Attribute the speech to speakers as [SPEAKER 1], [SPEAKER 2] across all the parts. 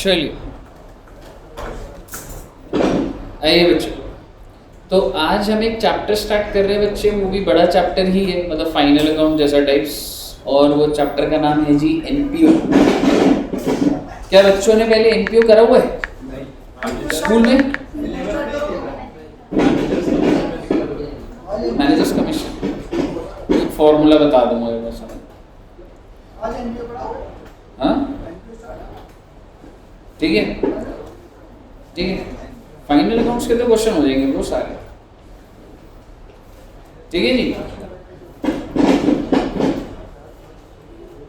[SPEAKER 1] चलिए आइए बच्चों, तो आज हम एक चैप्टर स्टार्ट कर रहे हैं बच्चे। वो भी बड़ा चैप्टर ही है, मतलब फाइनल अकाउंट जैसा टाइप्स, और वो चैप्टर का नाम है जी एनपीओ। क्या बच्चों ने पहले एनपीओ करा हुआ है स्कूल में? मैनेजर्स कमीशन, एक फॉर्मूला बता दूंगा बस। हाँ ठीक है, ठीक है। फाइनल अकाउंट्स के तो क्वेश्चन हो जाएंगे वो सारे, ठीक है जी।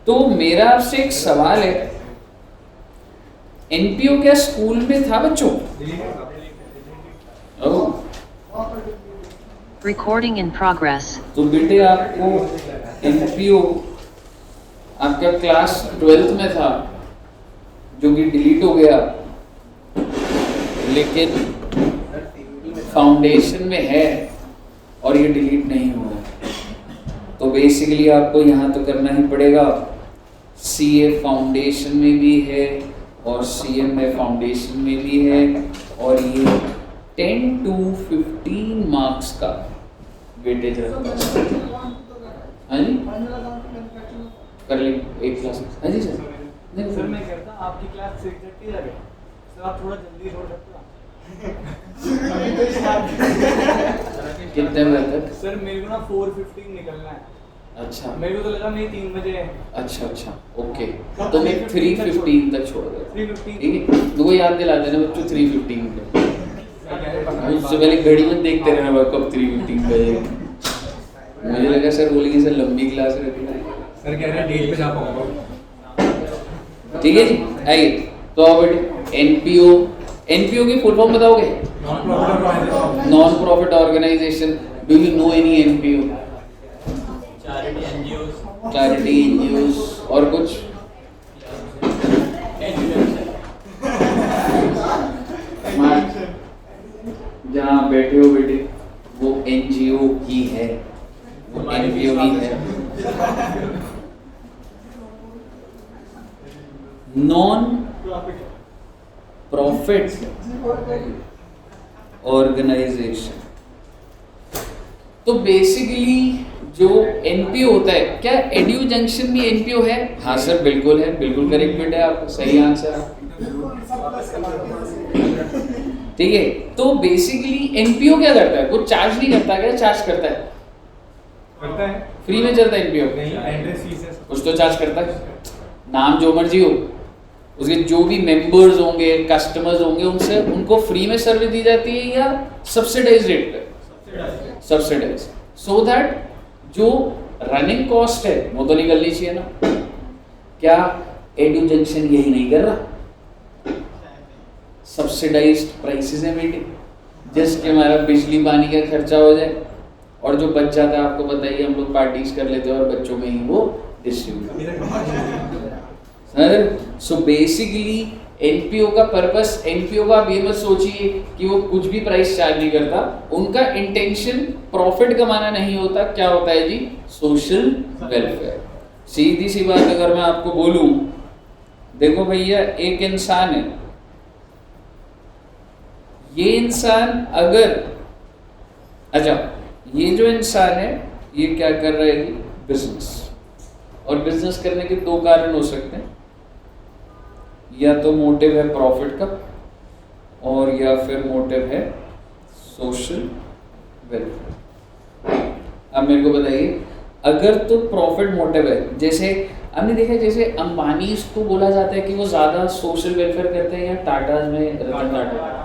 [SPEAKER 1] तो मेरा आपसे एक सवाल है, एनपीओ क्या स्कूल में था बच्चों?
[SPEAKER 2] Recording in progress.
[SPEAKER 1] तो बेटे आपको एनपीओ आपका क्लास 12th में था, जो कि डिलीट हो गया, लेकिन फाउंडेशन में है और ये डिलीट नहीं हुआ। तो बेसिकली आपको यहाँ तो करना ही पड़ेगा। सीए फाउंडेशन में भी है और सीएम में फाउंडेशन में भी है, और ये 10 to 15 मार्क्स का वेटेज रहता है। हाँ जी कर ले एक क्लास। हाँ जी सर।
[SPEAKER 3] नहीं सर, मैं कहता आपकी क्लास 6:30 लगे सर, आप थोड़ा जल्दी छोड़ सकते हो?
[SPEAKER 1] कितने बजे तक?
[SPEAKER 3] सर मेरे को ना 4:15 निकलना है।
[SPEAKER 1] अच्छा,
[SPEAKER 3] मेरे को तो लगा मेरी 3 बजे है।
[SPEAKER 1] अच्छा अच्छा ओके, तो मैं 3:15 तक छोड़ दे।
[SPEAKER 3] 3:15
[SPEAKER 1] ठीक है, दो याद दिला देना बच्चों 3:15 पे। उससे पहले घड़ी में देखते रहना भाई कब 3:15 बजेगा। मुझे लगा सर बोलेंगे सर लंबी क्लास रखी है,
[SPEAKER 3] सर कह रहे हैं डेट पे जा पाऊंगा।
[SPEAKER 1] ठीक है जी। आइए तो अब एनपीओ, एनपीओ की फुल फॉर्म बताओगे? Non profit organisation. Do you know any NPO? Charity NGOs. और कुछ? जहाँ बैठे हो बेटे वो एनजीओ ही है, वो एनपीओ ही है। Non profit organisation. तो बेसिकली जो एनपीओ होता है, क्या एड्यू जंक्शन भी एनपीओ है? हाँ सर बिल्कुल है, बिल्कुल करेक्ट बेटा है आपका, सही आंसर। ठीक है, तो बेसिकली एनपीओ क्या करता है? कुछ चार्ज नहीं करता क्या? चार्ज करता है?
[SPEAKER 3] करता है।
[SPEAKER 1] फ्री में चलता है एनपीओ?
[SPEAKER 3] नहीं, एंट्रेंस फीस है।
[SPEAKER 1] कुछ तो चार्ज करता है। नाम जो मर्जी हो, उसके जो भी मेंबर्स होंगे, कस्टमर्स होंगे, उनसे उनको फ्री में सर्विस दी जाती है या सब्सिडाइज रेट पे? सब्सिडाइज, सो दैट जो रनिंग कॉस्ट है वो तो निकलनी चाहिए ना। क्या एड्यू जंक्शन यही नहीं कर रहा? सब्सिडाइज्ड प्राइसेस है बेटे, जिसके हमारा बिजली पानी का खर्चा हो जाए, और जो बच जाता है आपको पता ही, हम लोग पार्टीज कर लेते हैं और बच्चों में ही वो डिस्ट्रीब्यूट। सो बेसिकली एनपीओ का पर्पस, एनपीओ का आप ये मत सोचिए कि वो कुछ भी प्राइस चार्ज नहीं करता। उनका इंटेंशन प्रॉफिट कमाना नहीं होता। क्या होता है जी? Social welfare. सीधी सी बात अगर मैं आपको बोलूं, देखो भैया एक इंसान है, ये इंसान अगर, अच्छा ये जो इंसान है ये क्या कर रहा है? बिजनेस। और बिजनेस करने के दो कारण हो सकते हैं, या तो मोटिव है प्रॉफिट का, और या फिर मोटिव है सोशल वेलफेयर। अब मेरे को बताइए, अगर तो प्रॉफिट मोटिव है, जैसे हमने देखा, जैसे अंबानी को बोला जाता है कि वो ज्यादा सोशल वेलफेयर करते हैं, या टाटा में रतन टाटा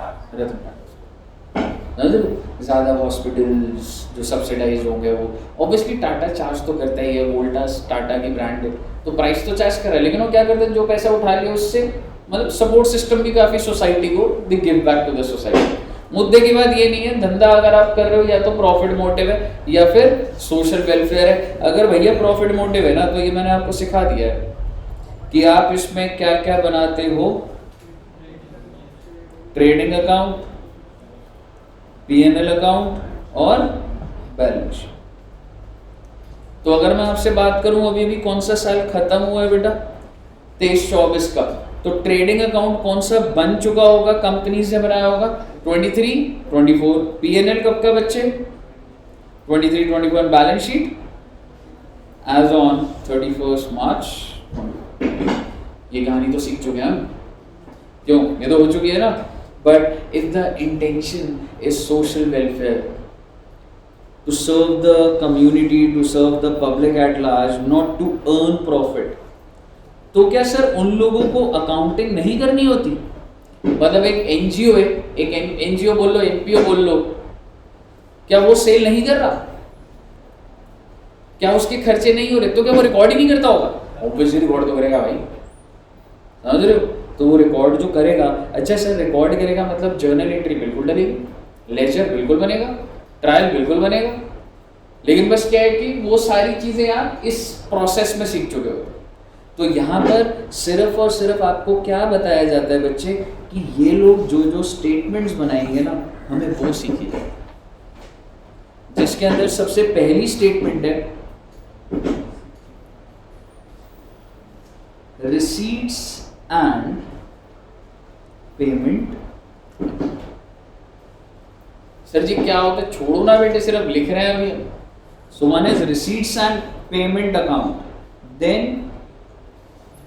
[SPEAKER 1] ज़्यादा हॉस्पिटल्स जो सब्सिडाइज होंगे, वो ऑब्वियसली टाटा चार्ज तो करता ही है, वोल्टास टाटा की ब्रांड है तो प्राइस तो चार्ज कर रहा है, लेकिन वो क्या करते हैं, जो पैसा उठा लिया उससे मतलब सपोर्ट सिस्टम भी काफ़ी सोसाइटी को दे give back to the society. मुद्दे की बात ये नहीं है, धंधा अगर आप कर रहे हो या तो प्रॉफिट मोटिव है या फिर सोशल वेलफेयर है। अगर भैया प्रॉफिट मोटिव है ना, तो ये मैंने आपको सिखा दिया है कि आप इसमें क्या क्या बनाते हो। ट्रेडिंग अकाउंट, पीएनएल अकाउंट और बैलेंस शीट। तो अगर मैं आपसे बात करूं, अभी अभी कौन सा साल खत्म हुआ है बेटा? 23-24 का, तो ट्रेडिंग अकाउंट कौन सा बन चुका होगा, कंपनी से बनाया होगा 23, 24। P&L कब का बच्चे 23, 24 बैलेंस शीट एज ऑन 31 मार्च। ये कहानी तो सीख चुके हैं हम, क्यों, ये तो हो चुकी है ना। But if the intention is social welfare, to serve the community, to serve the public at large, not to earn profit, तो क्या सर उन लोगों को अकाउंटिंग नहीं करनी होती? मतलब एक एनजीओ है, एक एनजीओ बोल लो, एनपीओ बोल लो, क्या वो सेल नहीं कर रहा? क्या उसके खर्चे नहीं हो रहे? तो क्या वो रिकॉर्ड ही नहीं करता होगा? ऑब्वियसली रिकॉर्ड तो करेगा भाई, समझ रहे हो? तो वो रिकॉर्ड जो करेगा, अच्छा सर रिकॉर्ड करेगा मतलब जर्नल एंट्री बिल्कुल डलेगी, लेजर बिल्कुल बनेगा, ट्रायल बिल्कुल बनेगा, लेकिन बस क्या है कि वो सारी चीजें आप इस प्रोसेस में सीख चुके हो। तो यहाँ पर सिर्फ और सिर्फ आपको क्या बताया जाता है बच्चे, कि ये लोग जो जो स्टेटमेंट्स बनाएंगे ना, हमें वो सीखी जाए। जिसके अंदर सबसे पहली स्टेटमेंट है रिसीट्स एंड पेमेंट। सर जी क्या होता है? छोड़ो ना बेटे, सिर्फ लिख रहे हैं अभी। So one is receipts and payment account, then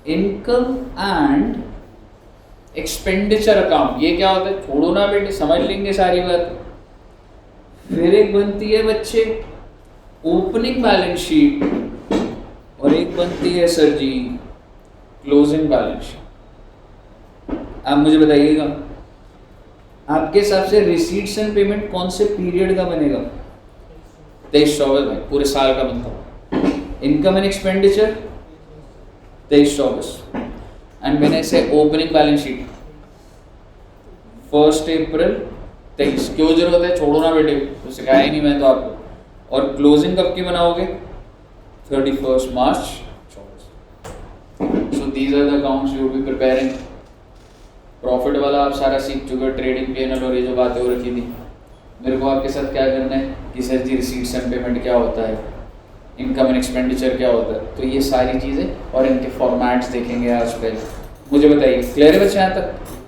[SPEAKER 1] income and expenditure account. ये क्या होता है? छोड़ो ना बेटे, समझ लेंगे सारी बात। फिर एक बनती है बच्चे ओपनिंग बैलेंस शीट, और एक बनती है सर जी क्लोजिंग बैलेंस शीट। आप मुझे बताइएगा, आपके हिसाब से रिसीट्स एंड पेमेंट कौन से पीरियड का बनेगा? 23-24 में, पूरे साल का बनता है। इनकम एंड एक्सपेंडिचर 23-24, एंड मैंने से ओपनिंग बैलेंस शीट 1 अप्रैल 23। क्यों जरूरत है? छोड़ो ना बेटे, तो सिखाया ही नहीं मैं तो आपको। और क्लोजिंग कब की बनाओगे? 31 March 24। So these are the accounts you will be preparing. Profit वाला आप सारा सीख चुके हो, ट्रेडिंग P&L और ये जो बातें हो रखी थी। मेरे को आपके साथ क्या करना है कि sir ji receipts and payment क्या होता है, इनकम एंड एक्सपेंडिचर क्या होता है, तो ये सारी चीज़ें और इनके फॉर्मेट्स देखेंगे आज पहले। मुझे बताइए, क्लियर है बच्चे यहाँ तक?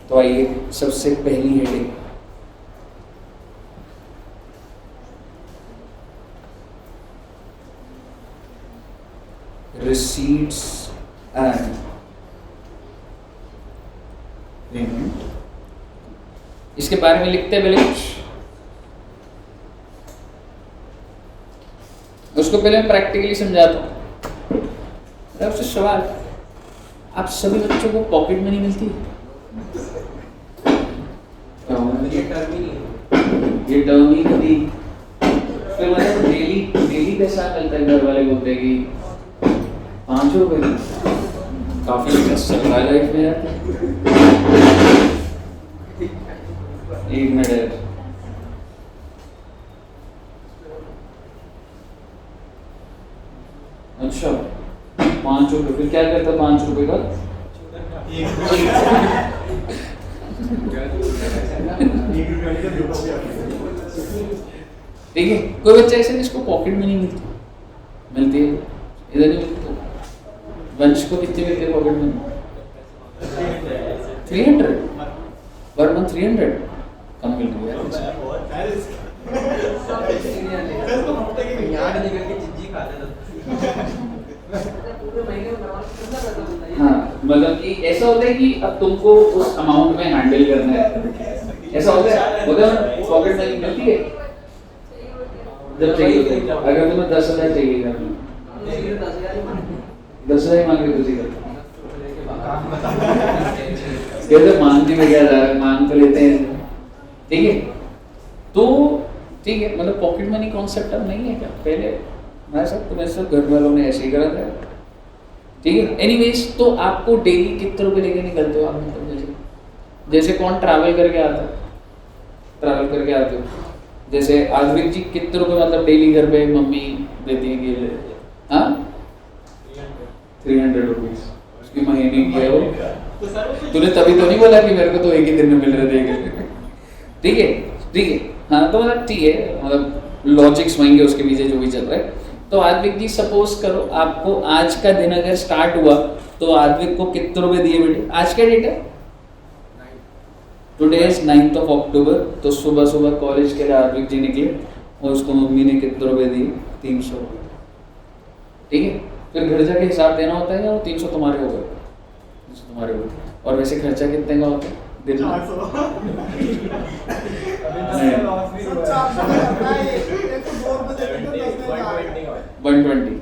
[SPEAKER 1] तो आइए सबसे पहली हेडिंग, रिसीट्स एंड पेमेंट। इसके बारे में लिखते हैं पहले कुछ, उसको पहले मैं प्रैक्टिकली समझाता हूँ। आपसे सवाल, आप सभी बच्चों को पॉकेट मनी मिलती है? ये टर्म ही कभी फिर मतलब डेली पैसा मिलता है। घर वाले बोलते हैं कि 5 रुपए, काफी चल रहा है लाइफ में यार। 1 मिनट है। अच्छा 5 रुपए, फिर क्या करता 5 रुपए का? ठीक है, कोई बच्चा ऐसे जिसको पॉकेट मनी मिलती है? इधर नहीं मिलती। वंश को कितने मिलते हैं पॉकेट मनी? 300 per month. 300 कम मिल रही है। हाँ, मतलब कि ऐसा होता है कि अब तुमको उस अमाउंट में हैंडल करना है, ऐसा होता है पॉकेट मनी मिलती है जब चाहिए होता है। अगर तुम्हें 10,000 चाहिए घर में, 10,000 मांग रहे तुझे कहते मांगने में क्या जा रहा है, मांग तो लेते हैं। ठीक है, तो ठीक है, मतलब पॉकेट मनी कॉन्सेप्ट अब नहीं है क्या? पहले हमारे साथ तो वैसे घर वालों ने ऐसे ही करा था। ठीक है, एनीवेज, तो आपको डेली कितने रुपए लेके निकलते हो आप? मतलब जैसे कौन ट्रैवल करके आता है, ट्रैवल करके आते हो, जैसे आधविक जी कितने रुपए मतलब डेली घर पे मम्मी देती है कि हाँ 300 रुपीज उसकी महीने की है वो। तूने तभी तो नहीं बोला कि मेरे को तो एक ही दिन में मिल रहे थे। ठीक है, ठीक है, हाँ, तो मतलब ठीक है, मतलब लॉजिक्स वहीं उसके पीछे जो भी चल रहा है। तो आधविक जी सपोज करो आपको आज का दिन अगर स्टार्ट हुआ तो आद्विक को कितने रुपए दिए बेटे? आज क्या डेट है? Today is 9th of October। तो सुबह सुबह कॉलेज के लिए आद्विक जी निकले और उसको मम्मी ने कितने रुपए दिए? 300 रुपये। ठीक है, फिर घर जाके हिसाब देना होता है या वो 300 तुम्हारे हो गए? 300 तुम्हारे हो गए। और वैसे खर्चा कितने का होता है दिन में? 120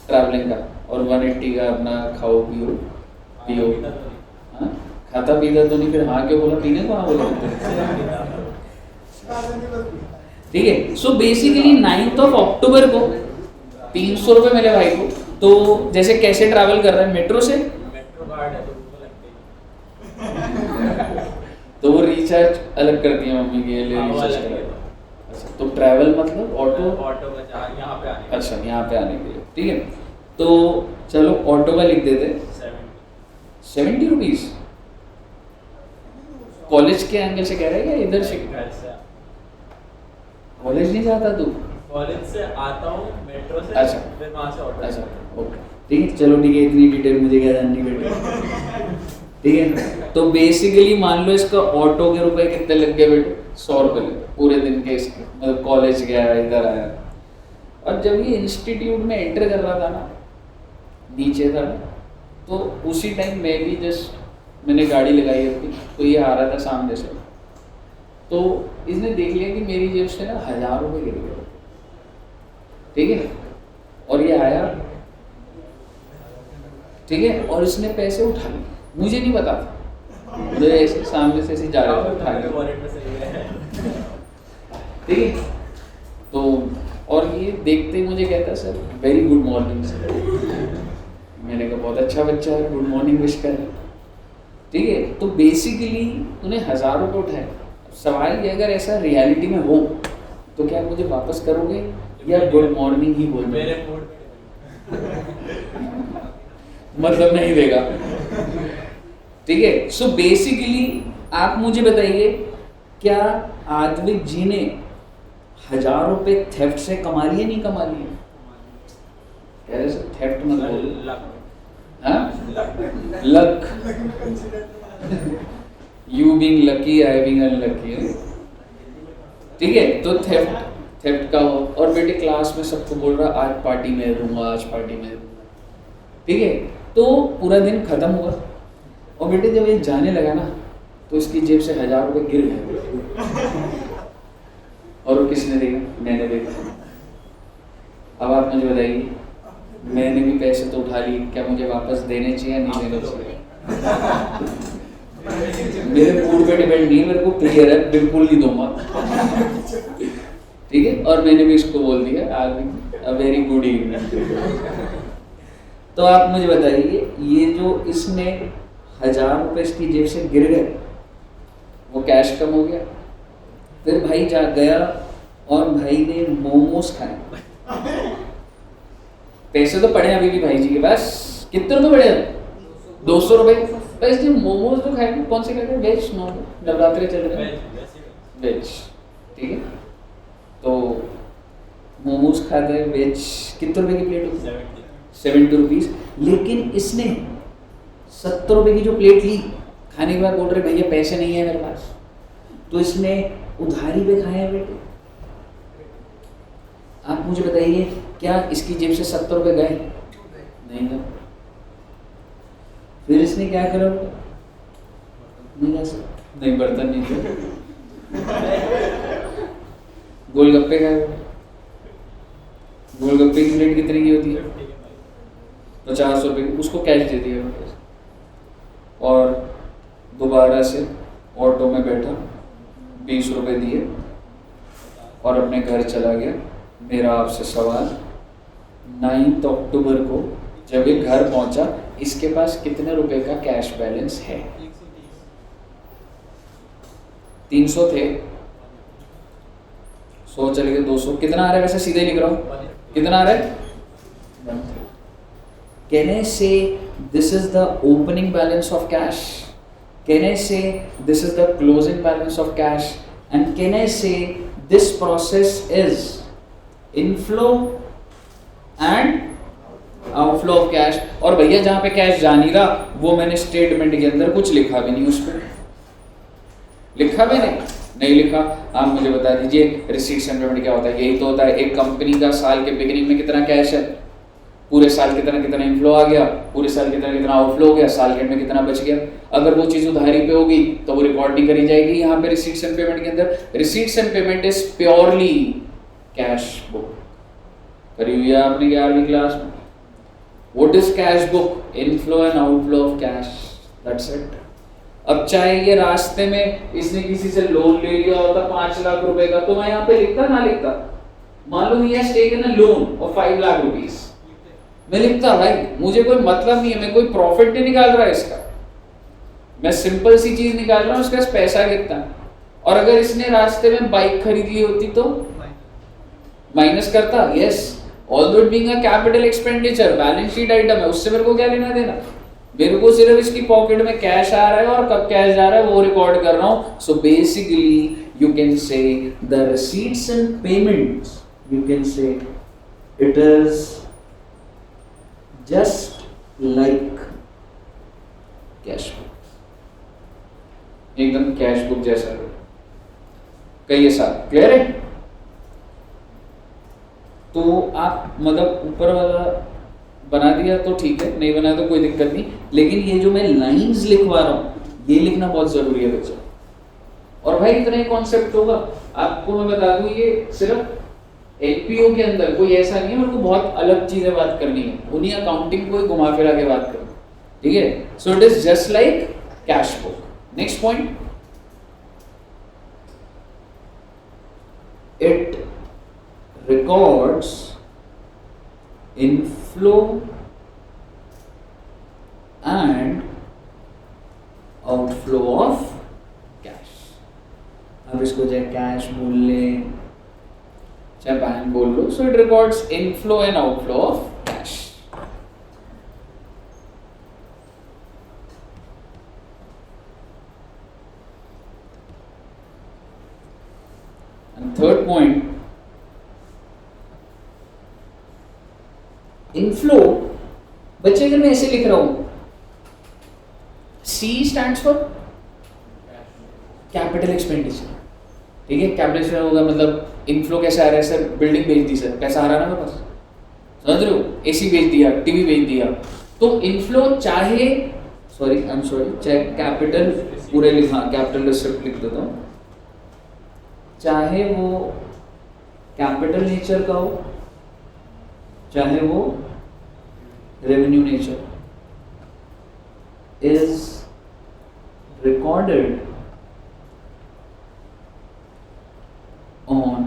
[SPEAKER 1] ट्रैवलिंग का, और 180 का अपना खाओ पियो। हाँ, खाता पीता तो नहीं, फिर हाँ क्यों बोला? पीने को हाँ बोला? ठीक है। So basically 9th of October को 300 रुपये मिले भाई को। तो जैसे कैसे ट्रैवल कर रहा है? मेट्रो से। तो वो रिचार्ज अलग कर दिया मम्मी के लिए, रिचार्ज करा। अच्छा, तो ट्रैवल मतलब ऑटो
[SPEAKER 3] यहाँ पे आने।
[SPEAKER 1] अच्छा, यहाँ पे आने के लिए। ठीक है, तो चलो ऑटो का लिख देते। 70 रुपीज कॉलेज के एंगल से कह रहा है या इधर से? कॉलेज नहीं जाता तू?
[SPEAKER 3] कॉलेज से आता हूँ मेट्रो से।
[SPEAKER 1] अच्छा,
[SPEAKER 3] फिर वहाँ से ऑटो।
[SPEAKER 1] अच्छा, ओके, ठीक है, चलो ठीक है, इतनी डिटेल मुझे क्या जाननी बेटे। ठीक है, तो बेसिकली मान लो इसका ऑटो के रुपए कितने लग गए बेटे? 100 रुपये लगे पूरे दिन के इसके, मतलब कॉलेज गया इधर आया। और जब ये इंस्टीट्यूट में एंटर कर रहा था ना, नीचे था ना, तो उसी टाइम मैं भी जस्ट मैंने गाड़ी लगाई अपनी, तो ये आ रहा था सामने से, तो इसने देख लिया कि मेरी जेब से ना 1000 रुपये गिर गए। ठीक है, और ये आया, ठीक है, और इसने पैसे उठा लिए, मुझे नहीं पता था, मुझे ऐसे सामने से ऐसे जा रहा था, उठा लिया। ठीक है, तो और ये देखते ही मुझे कहता sir very good morning sir. मैंने कहा बहुत अच्छा बच्चा है, गुड मॉर्निंग विश कर। ठीक है, तो बेसिकली उन्हें 1000 रुपये उठाए। सवाल ये, अगर ऐसा रियलिटी में हो तो क्या मुझे वापस करोगे या गुड मॉर्निंग ही बोल?
[SPEAKER 3] मेरे मूड
[SPEAKER 1] मतलब नहीं देगा। ठीक है, सो बेसिकली आप मुझे बताइए, क्या आद्विक जी ने 1000 रुपये थेफ्ट से कमा लिए? नहीं कमा लिए? कह रहे सर थेफ्ट मत बोलो। हाँ, luck, you being lucky, I being unlucky. ठीक है, तो थेफ्ट का हो। और बेटे क्लास में सबको बोल रहा आज पार्टी में रहूंगा, आज पार्टी में रहूंगा। ठीक है, तो पूरा दिन खत्म हुआ, और बेटे जब ये जाने लगा ना, तो इसकी जेब से 1000 रुपये गिर गए। और वो किसने देखा? मैंने देखा। अब आप मुझे बताइए, मैंने भी पैसे तो उठा लिए, क्या मुझे वापस देने चाहिए या नहीं देने चाहिए? मेरे मूड पे डिपेंड नहीं है, मेरे को क्लियर है, बिल्कुल नहीं दूंगा। ठीक है, और मैंने भी इसको बोल दिया आज वेरी गुड इवनिंग। तो आप मुझे बताइए, ये जो इसने 1000 रुपये इसकी जेब से गिर गए, वो कैश कम हो गया। फिर भाई जा गया और भाई ने मोमोज खाए। पैसे तो पड़े अभी भी भाई जी के पास, कितने रुपए पड़े? 200 रुपए। बस जो मोमोज तो खाए, कौन से खाते हैं? Veg, non? नवरात्रि चल रहे हैं, वेज। ठीक है, तो मोमोज खाते हैं वेज, कितने रुपए की प्लेट होती है? 70 रुपीज़। लेकिन इसने 70 रुपए की जो प्लेट ली, खाने के बाद बोल रहे भैया पैसे नहीं है मेरे पास, तो इसने उधारी पे खाए हैं बेटे। आप मुझे बताइए, क्या इसकी जेब से 70 रुपए गए? नहीं गए। फिर इसने क्या करा? नहीं, बर्तन नहीं थे, गोलगप्पे खाए। गोलगप्पे की प्लेट कितने की होती है? 50 रुपए की। उसको कैश दे दिया और दोबारा से ऑटो में बैठा, 20 रुपए दिए और अपने घर चला गया। मेरा आपसे सवाल, 9th अक्टूबर को जब ये घर पहुंचा, इसके पास कितने रुपए का कैश बैलेंस है? 300 थे, 100 चले गए, 200, कितना आ रहा है? वैसे सीधे लिख रहा हूँ, कितना आ रहा है? Can I say this is the opening balance of cash? Can I say this is the closing balance of cash? And can I say this process is inflow and outflow of cash. और भैया जहां पे cash जा नहीं रहा वो मैंने statement के अंदर कुछ लिखा भी नहीं, उस पर लिखा भी नहीं लिखा। आप मुझे बता दीजिए रिसीट्स एंड पेमेंट क्या होता है? यही तो होता है, एक कंपनी का साल के बिगिनिंग में कितना कैश है, पूरे साल कितना इनफ्लो आ गया, पूरे साल कितना आउटफ्लो हो गया, साल के एंड में कितना बच गया। अगर वो चीज उधारी पे होगी तो वो रिकॉर्ड नहीं करी जाएगी यहाँ पे रिसीट्स एंड पेमेंट के अंदर। Receipts and payment is purely cash book. करी हुई है आपने 11वीं क्लास में। What is cash book? Inflow and outflow of cash, that's it. अब चाहे ये रास्ते में इसने किसी से लोन ले लिया होता 5 लाख रुपए का, तो मैं यहाँ पे लिखता ना लिखता? मान लो he has taken a loan of 5 lakh rupees, मैं लिखता भाई, मुझे कोई मतलब नहीं है, मैं कोई प्रॉफिट नहीं निकाल रहा इसका, मैं सिंपल सी चीज निकाल रहा हूँ, उसके पास पैसा कितना है। और अगर इसने रास्ते में बाइक खरीद ली होती तो माइनस करता, yes, although it being a capital expenditure, balance sheet item है, उससे मेरे को क्या लेना देना? मेरे को सिर्फ इसकी पॉकेट में कैश आ रहा है और कब कैश जा रहा है वो रिकॉर्ड कर रहा हूं। So basically you can say the receipts and payments, you can say it is just like cash book, एकदम कैश बुक जैसा। कहिए साहब, क्लियर है? तो आप मतलब ऊपर वाला बना दिया तो ठीक है, नहीं बनाया तो कोई दिक्कत नहीं, लेकिन ये जो मैं लाइंस लिखवा रहा हूं ये लिखना बहुत जरूरी है बच्चों। और भाई इतना ही कॉन्सेप्ट होगा, आपको मैं बता दूं ये सिर्फ एलपीओ के अंदर कोई ऐसा नहीं है मेरे को बहुत अलग चीजें बात करनी है, उन्हीं अकाउंटिंग को घुमा फिरा के बात करो, ठीक है। So it is just like cash book. Next point, it records inflow and outflow of cash। अब इसको चाहे कैश बोल ले चाहे बैंक बोल लो, so it records inflow and outflow of cash. And third point, inflow. बच्चे अगर मैं ऐसे लिख रहा हूं, C stands for capital expenditure, ठीक है। कैपिटल एक्सपेंडिचर होगा मतलब इनफ्लो कैसे आ रहा है सर? बिल्डिंग बेच दी सर, पैसा आ रहा है ना मेरे पास, समझ रहे हो? एसी बेच दिया, टीवी बेच दिया, तो इनफ्लो चाहे चाहे कैपिटल पूरे लिखा, कैपिटल रिसिप्ट लिख देता हूं, चाहे वो कैपिटल नेचर का हो चाहे वो revenue nature, is recorded on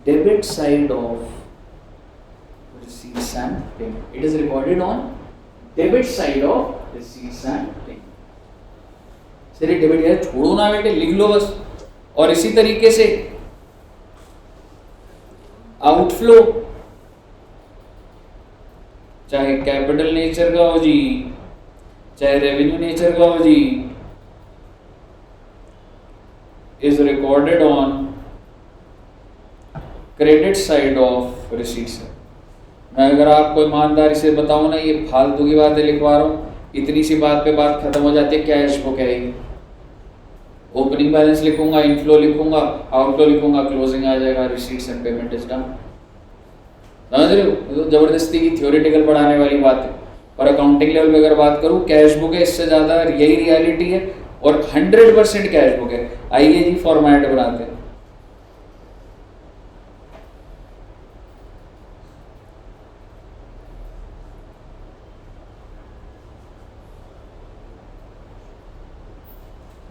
[SPEAKER 1] debit side of receipts and payment. It is recorded on debit side of receipts and payment. चलिए डेबिट यार छोड़ो ना बेटे, लिख लो बस। और इसी तरीके से आउटफ्लो चाहे कैपिटल नेचर का हो जी चाहे रेवेन्यू नेचर का हो जी, is recorded on credit side of receipts. मैं अगर आपको ईमानदारी से बताऊं ना, ये फालतू की बातें लिखवा रहा हूं, इतनी सी बात पे बात खत्म हो जाती है। कैश बुक है ये, ओपनिंग बैलेंस लिखूंगा, इनफ्लो लिखूंगा, आउटफ्लो लिखूंगा, क्लोजिंग आ जाएगा, receipts and payment is done. समझ रहे हो? तो जबरदस्ती की थ्योरेटिकल पढ़ाने वाली बात है। और अकाउंटिंग लेवल पे अगर बात करूं, कैश बुक है, इससे ज्यादा यही रियलिटी है और 100% कैश बुक है। आइए जी फॉर्मेट बनाते हैं।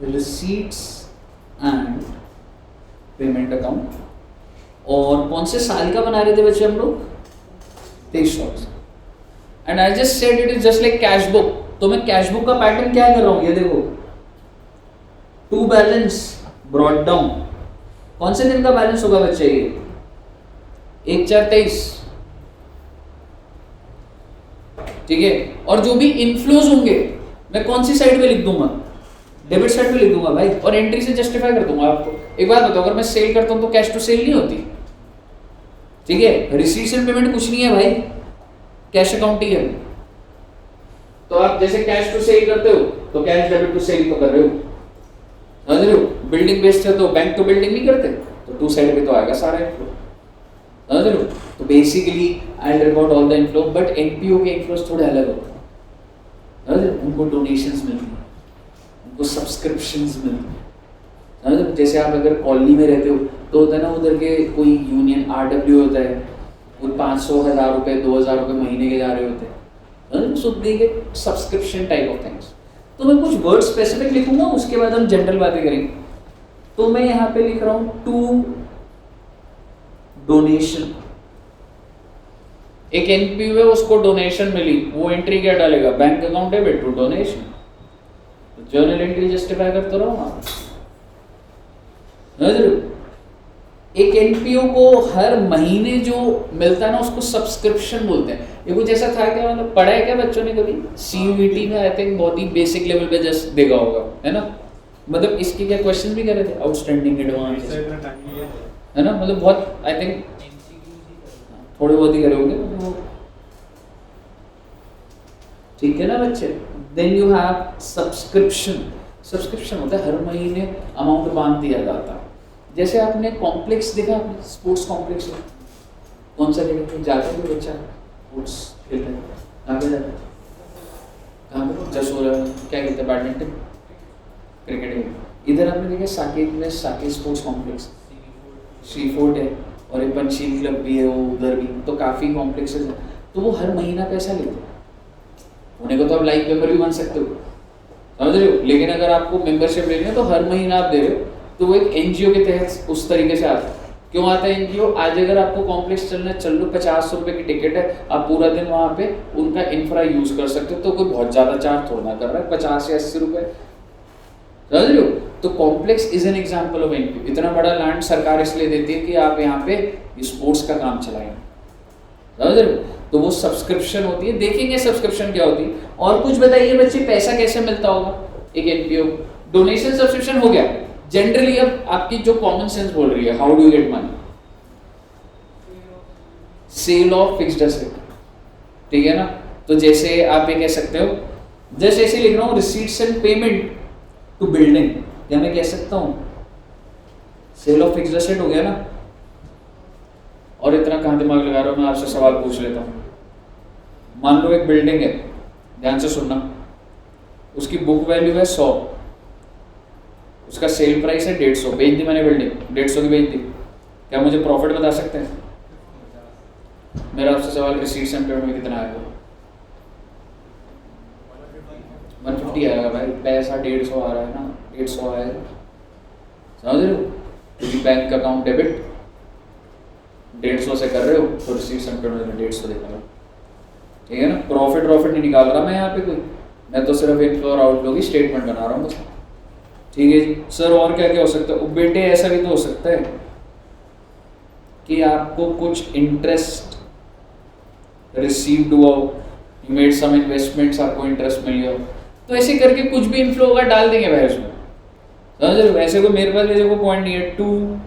[SPEAKER 1] Receipts and payment account. और कौन से साल का बना रहे थे बच्चे हम लोग? 2300। And I just said it is just like cash book. तो मैं कैश बुक का पैटर्न क्या कर रहा हूं, ये देखो, टू बैलेंस ब्रॉट डाउन। कौन से दिन का बैलेंस होगा बच्चे? ये 1/4/23, ठीक है। और जो भी इनफ्लोज होंगे मैं कौन सी साइड पे लिख दूंगा? डेबिट साइड पे लिख दूंगा भाई, और एंट्री से जस्टिफाई कर दूंगा आपको। एक बात बताओ, अगर मैं सेल करता हूं तो कैश टू सेल नहीं होती, ठीक है। रिसीट्स एंड पेमेंट कुछ नहीं है भाई, कैश अकाउंट ही है। तो आप जैसे कैश टू सेल करते हो तो कैश डेबिट टू सेल तो कर रहे हो, समझ रहे हो। बिल्डिंग बेस्ड है तो बैंक टू बिल्डिंग नहीं करते, तो टू साइड पे तो आएगा सारा इनफ्लो, समझ रहे हो। तो basically I will record all the inflow, but NPO के इनफ्लोज थोड़े अलग होते हैं, समझ रहे हो। उनको डोनेशंस मिलती हैं, उनको सब्सक्रिप्शंस मिलती हैं, समझ रहे हो। जैसे आप अगर कॉलोनी में रहते हो तो होता है ना, उधर के कोई यूनियन आरडब्ल्यू होता है, वो 500,000 रुपये 2,000 रुपये महीने के जा रहे होते हैं, so they get subscription type of things. तो मैं कुछ वर्ड स्पेसिफिक लिखूंगा, उसके बाद हम जनरल बातें करेंगे। तो मैं यहाँ पे लिख रहा हूँ टू डोनेशन। एक एनपीयू है, उसको डोनेशन मिली, वो एंट्री क्या डालेगा, bank account debit to donation. Journal entry justify करते रहो आप, समझ रहे हो। एक एनपीओ को हर महीने जो मिलता है ना, उसको सब्सक्रिप्शन बोलते हैं। ये कुछ ऐसा था क्या, मतलब पढ़ा है क्या बच्चों ने कभी सीयूईटी में, आई थिंक बहुत ही बेसिक लेवल पे जस्ट देखा होगा, है ना। मतलब इसके क्या क्वेश्चन भी कर रहे थे, आउटस्टैंडिंग एडवांस, है ना, मतलब बहुत आई थिंक थोड़े बहुत ही करे होंगे, ठीक है ना बच्चे। Then you have subscription. Subscription होता है हर महीने अमाउंट बांध दिया जाता है। जैसे आपने कॉम्प्लेक्स देखा, स्पोर्ट्स कॉम्प्लेक्स है, कौन सा जगह जाता है कोई बच्चा स्पोर्ट्स खेलता है, कहाँ पे जाता है, कहाँ पे, जसोरा, क्या खेलते हैं, बैडमिंटन, क्रिकेट। इधर आपने देखा साकेत में, साकेत स्पोर्ट्स कॉम्प्लेक्स, सी फोर्ट है, और एक पंचशील क्लब भी है वो उधर भी, तो काफ़ी कॉम्प्लेक्सेस हैं। तो वो हर महीना पैसा लेते हैं। उन्हें को तो आप लाइफ मेंबर भी बन सकते हो, समझ रहे हो, लेकिन अगर आपको मेंबरशिप लेनी है तो हर महीना आप दे रहे हो। तो वो एक एनजीओ के तहत उस तरीके से आता है। क्यों आता है एनजीओ, आज अगर आपको कॉम्प्लेक्स चलना चल लो, 50 रुपये की टिकट है, आप पूरा दिन वहाँ पे उनका इंफ्रा यूज कर सकते हो, तो कोई बहुत ज़्यादा चार्ज थोड़ा ना कर रहा है, 50 या 80 रुपये, समझ रहे हो। तो complex is an example of NPO. इतना बड़ा लैंड सरकार इसलिए देती है कि आप यहाँ पे स्पोर्ट्स का काम चलाएंगे, समझ रहे हो। तो वो सब्सक्रिप्शन होती है, देखेंगे सब्सक्रिप्शन क्या होती है। और कुछ बताइए बच्चे, पैसा कैसे मिलता होगा एक एनपीओ। डोनेशन सब्सक्रिप्शन हो गया। जनरली अब आपकी जो कॉमन सेंस बोल रही है, how do you get money, sale of fixed asset, ठीक है ना। तो जैसे आप ये कह सकते हो, जैसे ऐसे लिख रहा हूँ, receipts and payment to building, क्या मैं कह सकता हूँ सेल ऑफ फिक्स्ड एसेट हो गया ना। और इतना कहाँ दिमाग लगा रहा हूँ, मैं आपसे सवाल पूछ लेता हूँ। मान लो एक बिल्डिंग है, ध्यान से सुनना, उसकी बुक वैल्यू है 100, उसका सेल प्राइस है 150, बेच दी मैंने बिल्डिंग, 150 की बेच दी, क्या मुझे प्रॉफिट बता सकते हैं? मेरा आपसे सवाल, रिसीट्स एंड पेमेंट में कितना आएगा? 150 आएगा भाई, पैसा 150 आ रहा है ना, 150 आएगा, समझ रहे हो। क्योंकि बैंक अकाउंट डेबिट 150 से कर रहे हो, तो रिसीट्स एंड पेमेंट में 150 दिखा, ठीक है ना। प्रॉफिट नहीं निकाल रहा मैं यहाँ पे कोई, मैं तो सिर्फ इनफ्लो और आउटफ्लो की स्टेटमेंट बना रहा हूँ बस, ठीक है जी। सर और क्या क्या हो सकता है? बेटे ऐसा भी तो हो सकता है कि आपको कुछ इंटरेस्ट रिसीव्ड हुआ हो, यू मेड सम इन्वेस्टमेंट्स, आपको इंटरेस्ट मिल गया हो, तो ऐसे करके कुछ भी इनफ्लो होगा डाल देंगे भाई उसमें, समझ रहे हो। वैसे कोई मेरे पास वैसे कोई पॉइंट नहीं है। टू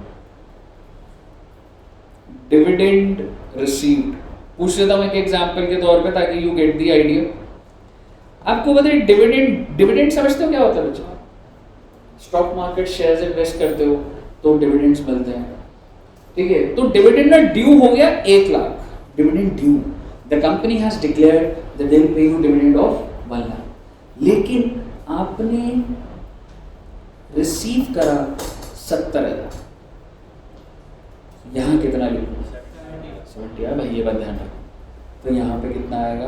[SPEAKER 1] डिविडेंड रिसीव्ड, पूछ लेता हूँ एक एग्जाम्पल के तौर पे ताकि यू गेट दी आइडिया। आपको पता है डिविडेंड समझते हो क्या होता है बच्चों? स्टॉक मार्केट शेयर्स इन्वेस्ट करते हो तो डिविडेंड्स मिलते हैं, ठीक है। तो डिविडेंड ना ड्यू हो गया 1 lakh, dividend due, the company has declared that they will pay you dividend of 1 lakh, लेकिन आपने रिसीव करा 70,000। यहाँ कितना लिखूं? 70 भाई, ये बात ध्यान रखो। तो यहाँ पे कितना आएगा?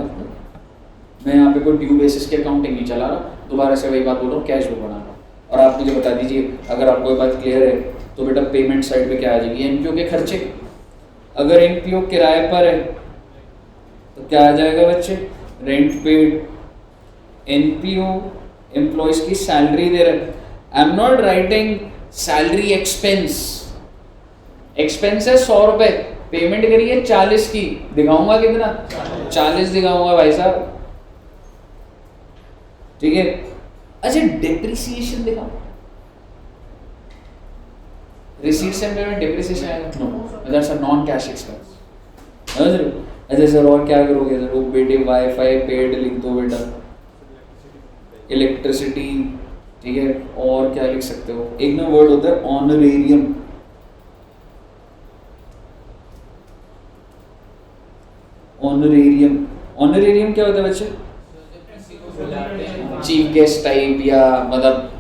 [SPEAKER 1] मैं यहाँ पे कोई ड्यू बेसिस की अकाउंटिंग नहीं चला रहा, दोबारा से वही बात बोल रहा हूँ, कैश बुक बना रहा हूँ। और आप मुझे बता दीजिए, अगर आपको ये बात क्लियर है तो बेटा पेमेंट साइड पे क्या आ जाएगी? एनपीओ के खर्चे। अगर एनपीओ किराए पर है तो क्या आ जाएगा बच्चे? Rent paid. एनपीओ एम्प्लॉयज की सैलरी दे रहे, I am not writing salary expense, expense है 100 रुपए, पेमेंट करिए 40 की, दिखाऊंगा कितना? 40 दिखाऊंगा भाई साहब, ठीक है। अच्छा, डिप्रिसिएशन दिखाओ, रिसीट्स एंड पेमेंट डिप्रिसिएशन आएगा? No, that's a non cash expense, समझ रहे हो। अच्छा सर और क्या करोगे सर? वो बेटे वाईफाई पेड लिख दो बेटा, इलेक्ट्रिसिटी, ठीक है, और क्या लिख सकते हो? एक ना वर्ड होता है ऑनरेरियम। ऑनरेरियम, ऑनरेरियम क्या होता है बच्चे? चीफ गेस्ट टाइप, या मतलब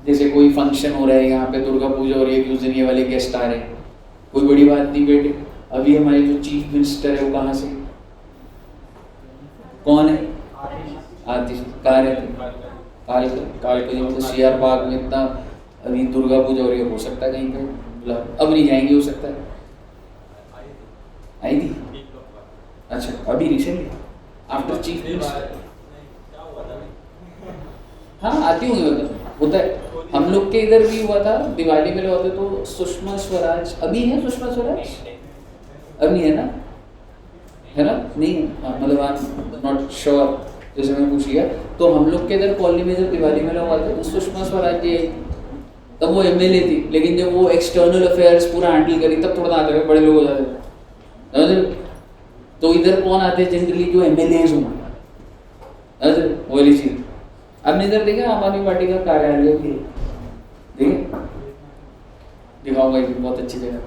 [SPEAKER 1] जैसे कोई फंक्शन हो रहा है, यहाँ पे दुर्गा पूजा हो रही है, उस दिन ये वाले गेस्ट आ रहे हैं, कोई बड़ी बात नहीं बेटे। अभी हमारे जो चीफ मिनिस्टर है वो कहाँ से, कौन है? आतिश। कहाँ रहते हैं? कालका जी, मतलब CR बाग में इतना अभी दुर्गा पूजा हो रही है, हो सकता है कहीं पे मतलब अब नहीं जाएंगे, हो सकता है। आई थी? अच्छा, अभी रिसेंटली आफ्टर चीफ मिनिस्टर। हाँ आती होंगी, मतलब होता है। हम लोग के इधर भी हुआ था, दिवाली में होते तो सुषमा स्वराज, अभी है सुषमा स्वराज? अभी है ना, है ना? नहीं है, हाँ, मतलब आई एम नॉट श्योर, जैसे मैंने पूछ लिया। तो हम लोग के इधर कॉलोनी में जब दिवाली मेला हुआ था तो सुषमा स्वराज जी आई, तब वो MLA थी, लेकिन जब वो एक्सटर्नल अफेयर्स पूरा हैंडल करी तब थोड़ा आते बड़े लोग हो जाते थे। तो इधर कौन आते हैं जनरली? जो MLAs हों, वो वाली चीज। आपने इधर देखा आम आदमी पार्टी का कार्यालय भी है, ठीक है, दिखाऊंगा, एक बहुत अच्छी जगह।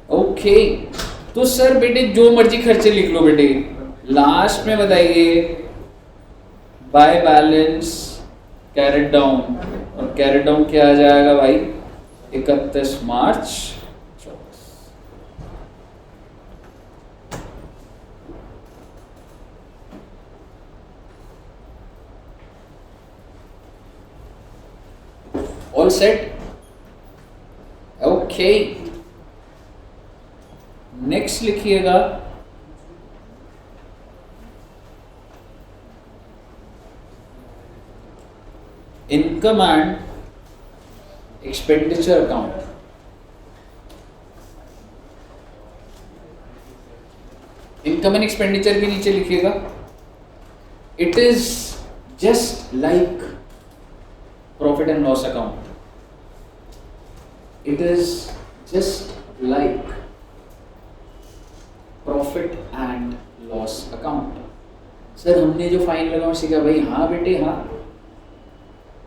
[SPEAKER 1] ओके, तो सर बेटे जो मर्जी खर्चे लिख लो बेटे, लास्ट में बताइए बाय बैलेंस कैरेट डाउन, और कैरेट डाउन क्या आ जाएगा भाई? 31 March 24। All set? Okay, next लिखिएगा income and expenditure account. Income and expenditure के नीचे लिखिएगा it is just like profit and loss account. It is just like profit and loss account. Sir हमने जो final account सीखा भाई, हाँ बेटे हाँ,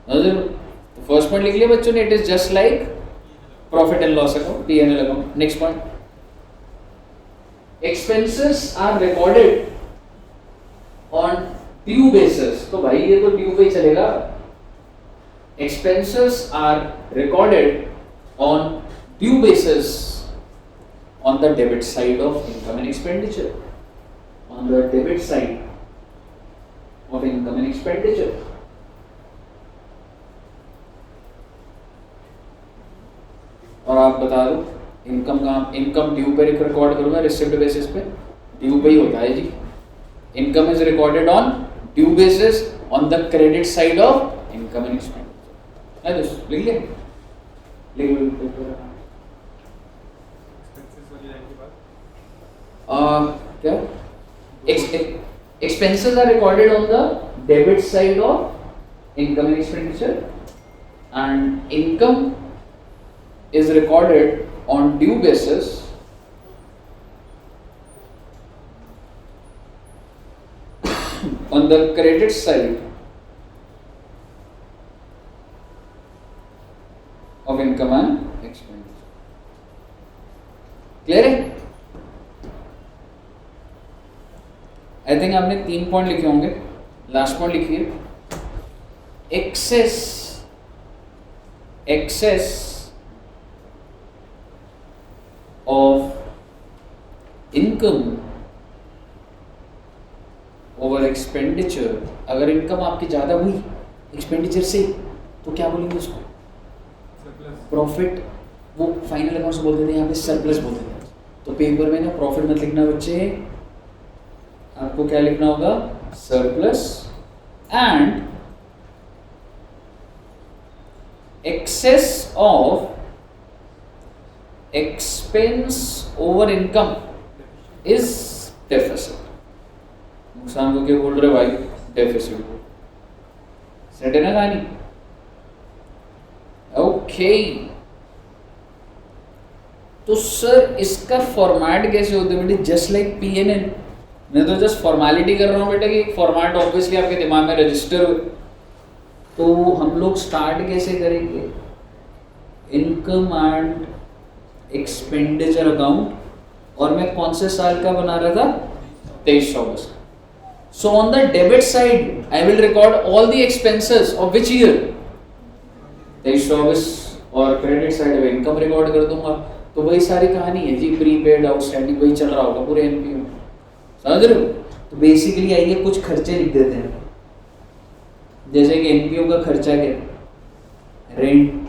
[SPEAKER 1] तो फर्स्ट पॉइंट लिख लिया बच्चों ने, it is just like profit and loss account, P&L account. Next point, expenses are recorded on due basis. तो भाई ये तो ड्यू पे ही चलेगा। Expenses are recorded on due basis on the debit side of income and expenditure, on the debit side of income and expenditure. और आप बता दो इनकम का, इनकम ड्यू पे रिकॉर्ड करूंगा, रिसिप्ट बेसिस पे? ड्यू पे ही होता है जी। Income is recorded on due basis on the credit side of income and expenditure. है दोस्त, लिख लिया? लिख लो। क्या? Expenses are recorded on the debit side of income and expenditure, and income is recorded on due basis on the credit side of income and expenditure. Clear है? I think आपने 3 point लिखे होंगे। लास्ट पॉइंट लिखिए, excess of income over expenditure. अगर income आपकी ज्यादा हुई expenditure से तो क्या बोलेंगे उसको? प्रॉफिट। वो फाइनल अकाउंट से बोलते थे, यहाँ पे सरप्लस बोलते थे। तो पेपर में ना प्रॉफिट मत लिखना बच्चे, आपको क्या लिखना होगा? Surplus and excess of expense over income is deficit. नुकसान को क्या बोल रहे भाई? डेफिसिट। सेट है ना कहानी? ओके, तो सर इसका फॉर्मेट कैसे होता है बेटे? Just like PNL. मैं तो जस्ट फॉर्मेलिटी कर रहा हूँ बेटा कि एक फॉर्मेट ऑब्वियसली आपके दिमाग में रजिस्टर हो। तो हम लोग स्टार्ट कैसे करेंगे? इनकम एंड एक्सपेंडिचर अकाउंट, और मैं कौन से साल का बना रहा था? 23-24। So on the debit side I will record all the expenses of which year? 23-24। और क्रेडिट साइड में इनकम रिकॉर्ड कर दूंगा। तो वही सारी कहानी है जी, प्रीपेड आउटस्टैंडिंग वही चल रहा होगा पूरे एनपीओ में, समझ रहे हो? तो बेसिकली आइए कुछ खर्चे लिख देते हैं। जैसे कि एनपीओ का खर्चा क्या? Rent,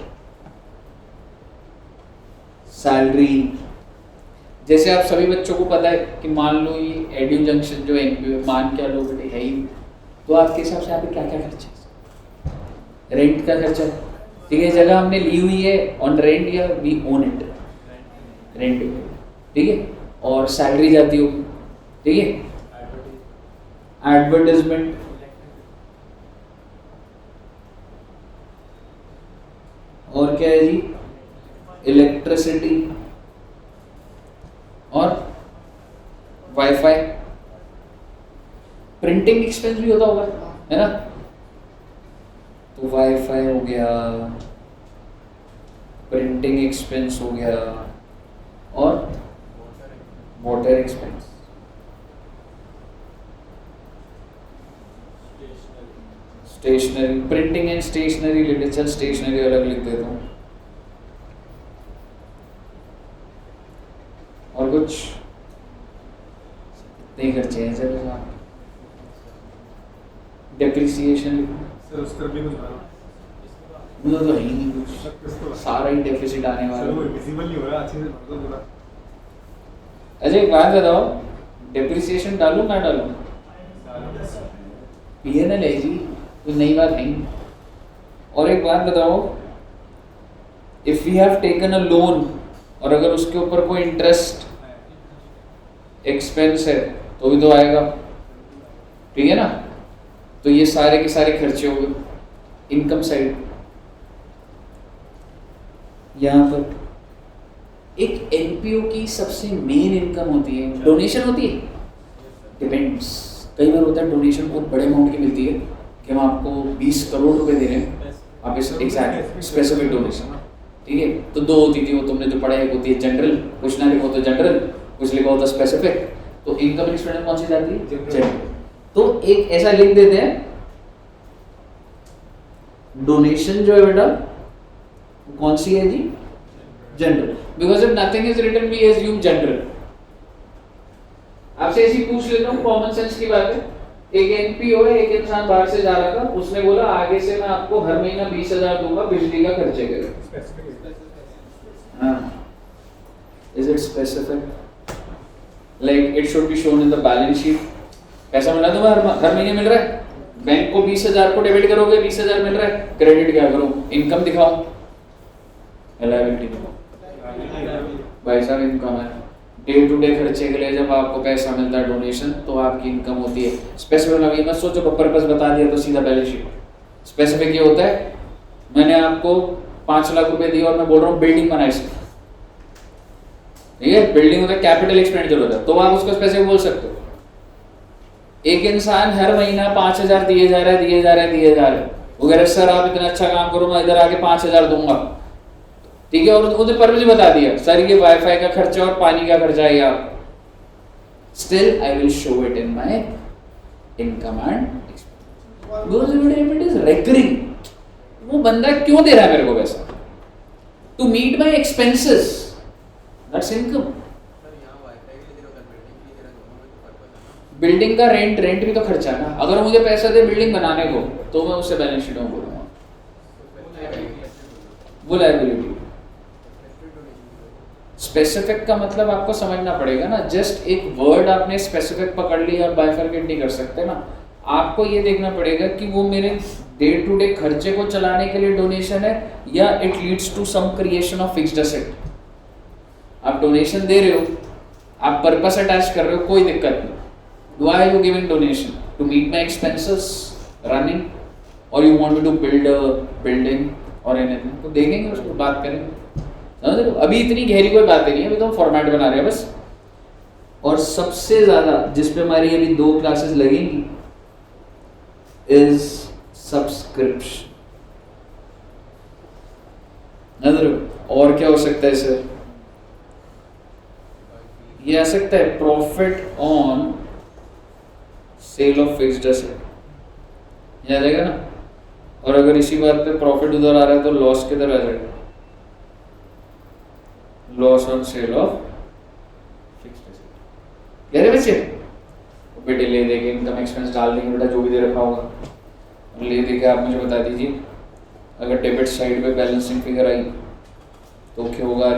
[SPEAKER 1] salary. जैसे आप सभी बच्चों को पता है कि मान लो ये एड्यू जंक्शन जो एनपीओ मान क्या लो बेटे है ही, तो आपके हिसाब से यहाँ पे क्या क्या खर्चा है? रेंट का खर्चा, ठीक है, जगह हमने ली हुई है ऑन रेंट या वी ओन इट, रेंट, ठीक है, और सैलरी जाती होगी, ठीक है, एडवर्टाइजमेंट, और क्या है जी? इलेक्ट्रिसिटी और वाईफाई। प्रिंटिंग एक्सपेंस भी होता होगा, है ना? तो वाईफाई हो गया, प्रिंटिंग एक्सपेंस हो गया, और water expense, stationery, printing and stationery literature, stationery अलग लिख देता हूँ। और कुछ नहीं खर्चे हैं सर। डेप्रिसिएशन
[SPEAKER 3] सर उसका भी कुछ
[SPEAKER 1] मुझे तो है ही नहीं कुछ, सारा ही डेफिसिट आने वाला है।
[SPEAKER 3] विजिबल नहीं हो रहा अच्छे से भर दो पूरा।
[SPEAKER 1] अच्छा एक बात बताओ, डेप्रिसिएशन डालूं ना डालूं? पीएनएल है जी, कोई नई बात नहीं। और एक बात बताओ, if we have taken a loan और अगर उसके ऊपर कोई इंटरेस्ट एक्सपेंस है तो भी तो आएगा, ठीक है ना? तो ये सारे के सारे खर्चे हो गए इनकम साइड। यहाँ पर एक एनपीओ की सबसे मेन इनकम होती है डोनेशन होती है, डिपेंड्स। कई बार होता है डोनेशन बहुत बड़े अमाउंट की मिलती है कि हम आपको 20 करोड़ रुपए दे रहे हैं, आप इस एग्जैक्ट स्पेसिफिक डोनेशन, ठीक है। तो दो होती थी वो, तुमने जो पढ़ा है एक होती है जनरल, कुछ ना लिखो तो जनरल, कुछ लिखो तो स्पेसिफिक। तो इनकम एक्सपेंडिचर कौन सी जाती है? जनरल। तो एक ऐसा लिख देते हैं, डोनेशन जो है बेटा कौन सी है जी? General, because if nothing is written we assume general. आपसे ऐसी पूछ लेता हूँ, कॉमन सेंस की बात है, एक एनपीओ है, एक इंसान बाहर से जा रहा था, उसने बोला आगे से मैं आपको हर महीना 20,000 दूंगा बिजली का खर्चे के लिए। हाँ, is it specific? Like it should be shown in the balance sheet. पैसा मिला तो हर महीने मिल रहा है, बैंक को 20,000 को डेबिट करोगे 20,000 मिल रहा है, क्रेडिट क्या करो? इनकम दिखाओ, लायबिलिटी दिखाओ। भाई साहब इनकम है, डे टू डे खर्चे के लिए जब आपको पैसा मिलता है डोनेशन तो आपकी इनकम होती है। स्पेसिफिक अभी मत सोचो पर्पस बता दिया तो सीधा बैलेंस शीट। स्पेसिफिक ये होता है, मैंने आपको 5 लाख रुपए दिए और मैं बोल रहा हूँ बिल्डिंग बनाए, ठीक है, बिल्डिंग होता है कैपिटल एक्सपेंडिचर होता है, तो आप उसको स्पेसिफिक बोल सकते हो। एक इंसान हर महीना 5,000 दिए जा रहा है, वो कह रहा है सर आप इतना अच्छा काम करो मैं इधर आके 5,000 दूंगा, ठीक है, और उन्होंने पर्पस बता दिया सर ये वाईफाई का खर्चा और पानी का खर्चा है यार, still I will show it in my income and expense. It is recurring. वो बंदा क्यों दे रहा है मेरे को पैसा? To meet my expenses, that's income. Building का रेंट भी तो खर्चा है ना। अगर मुझे पैसा दे बिल्डिंग बनाने को तो मैं उससे बैलेंस शीट में बोलूंगा, वो लायबिलिटी। स्पेसिफिक का मतलब आपको समझना पड़ेगा ना, जस्ट एक वर्ड आपने स्पेसिफिक पकड़ लिया और बाइफरकेट नहीं कर सकते ना। आपको ये देखना पड़ेगा कि वो मेरे डे टू डे खर्चे को चलाने के लिए डोनेशन है या it leads to some creation of fixed asset. आप डोनेशन दे रहे हो, आप पर्पस अटैच कर रहे हो, कोई दिक्कत नहीं। Why are you giving donation? To meet my expenses running, or you want me to build a building, और एनीथिंग, तो देखेंगे उसको, बात करेंगे, समझ रहे हो? अभी इतनी गहरी कोई बातें नहीं है, अभी तो हम फॉर्मेट बना रहे हैं बस। और सबसे ज्यादा जिस पे हमारी अभी 2 क्लासेस लगेंगी इज सब्सक्रिप्शन। और क्या हो सकता है सर? ये आ सकता है profit on sale of fixed asset, ये आ जाएगा ना। और अगर इसी बात पे प्रॉफिट उधर आ रहा है तो लॉस किधर आ जाएगा? Loss on sale of fixed asset. कह रहे बच्चे? बेटे ले देके इनकम एक्सपेंस डाल देंगे बेटा, जो भी दे रखा होगा ले देके आप मुझे बता दीजिए। अगर डेबिट साइड पे बैलेंसिंग फिगर आई तो क्या होगा?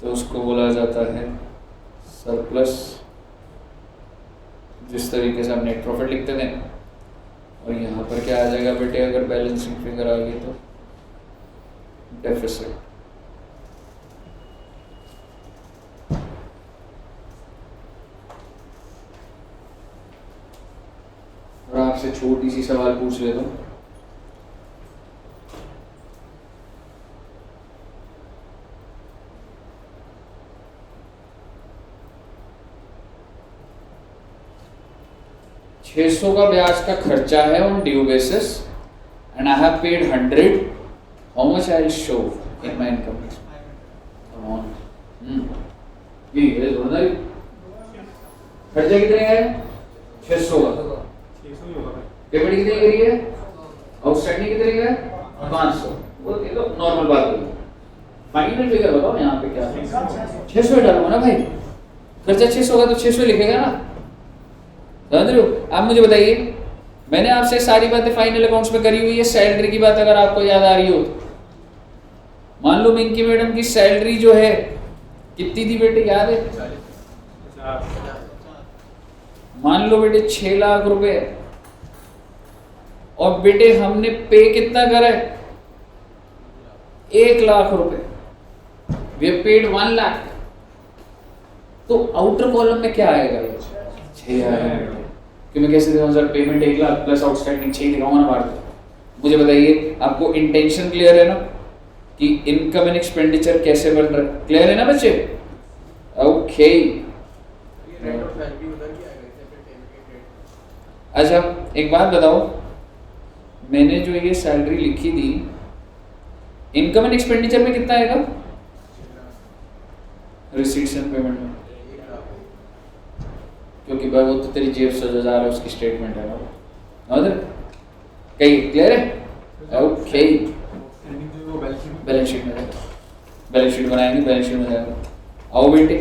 [SPEAKER 1] तो उसको बोला जाता है सरप्लस, जिस तरीके से हम नेट प्रॉफिट लिखते थे। और यहाँ पर क्या आ जाएगा बेटे अगर बैलेंसिंग फिगर आ गई तो? डेफिसिट। और आपसे छोटी सी सवाल पूछ लेता हूँ, $600 का ब्याज का खर्चा है on due basis and I have paid 100, how much I will show in my income? Come on, ये दोनों खर्चा कितने है? 600 का। पेमेंट कितनी करी है? आउटस्टैंडिंग कितनी है? 500। वो ये तो नॉर्मल बात है। फाइनल फिगर बताओ यहाँ पे क्या है? 600 डालूंगा ना भाई, खर्चा 600 का तो 600 लिखेगा ना, समझ रहे हो? आप मुझे बताइए, मैंने आपसे सारी बातें फाइनल अकाउंट्स में करी हुई है। सैलरी की बात अगर आपको याद आ रही हो तो मान लो मिंकी मैडम की सैलरी जो है कितनी थी बेटे, याद है? मान लो बेटे 6 लाख रुपए, और बेटे हमने पे कितना करा है? 1 लाख रुपए। We have paid 1 lakh. तो आउटर कॉलम में क्या आएगा? 6 आएगा। कि मैं कैसे दिखाऊं sir? Payment 1 lakh plus outstanding 6 दिखाऊंगा ना बाहर से। मुझे बताइए, आपको इंटेंशन क्लियर है ना कि इनकम एंड एक्सपेंडिचर कैसे बन रहा है? क्लियर है ना बच्चे? ओके। अच्छा एक बात बताओ, मैंने जो ये सैलरी लिखी थी इनकम एंड एक्सपेंडिचर में कितना आएगा? रिसीट्स एंड पेमेंट में, क्योंकि भाई वो तो तेरी जेब से जो जा रहा है उसकी स्टेटमेंट है ना। कहीं क्लियर है? ओके। बैलेंस शीट में जाएगा, बैलेंस शीट बनाएंगे, बैलेंस शीट में जाएगा। आओ बेटे,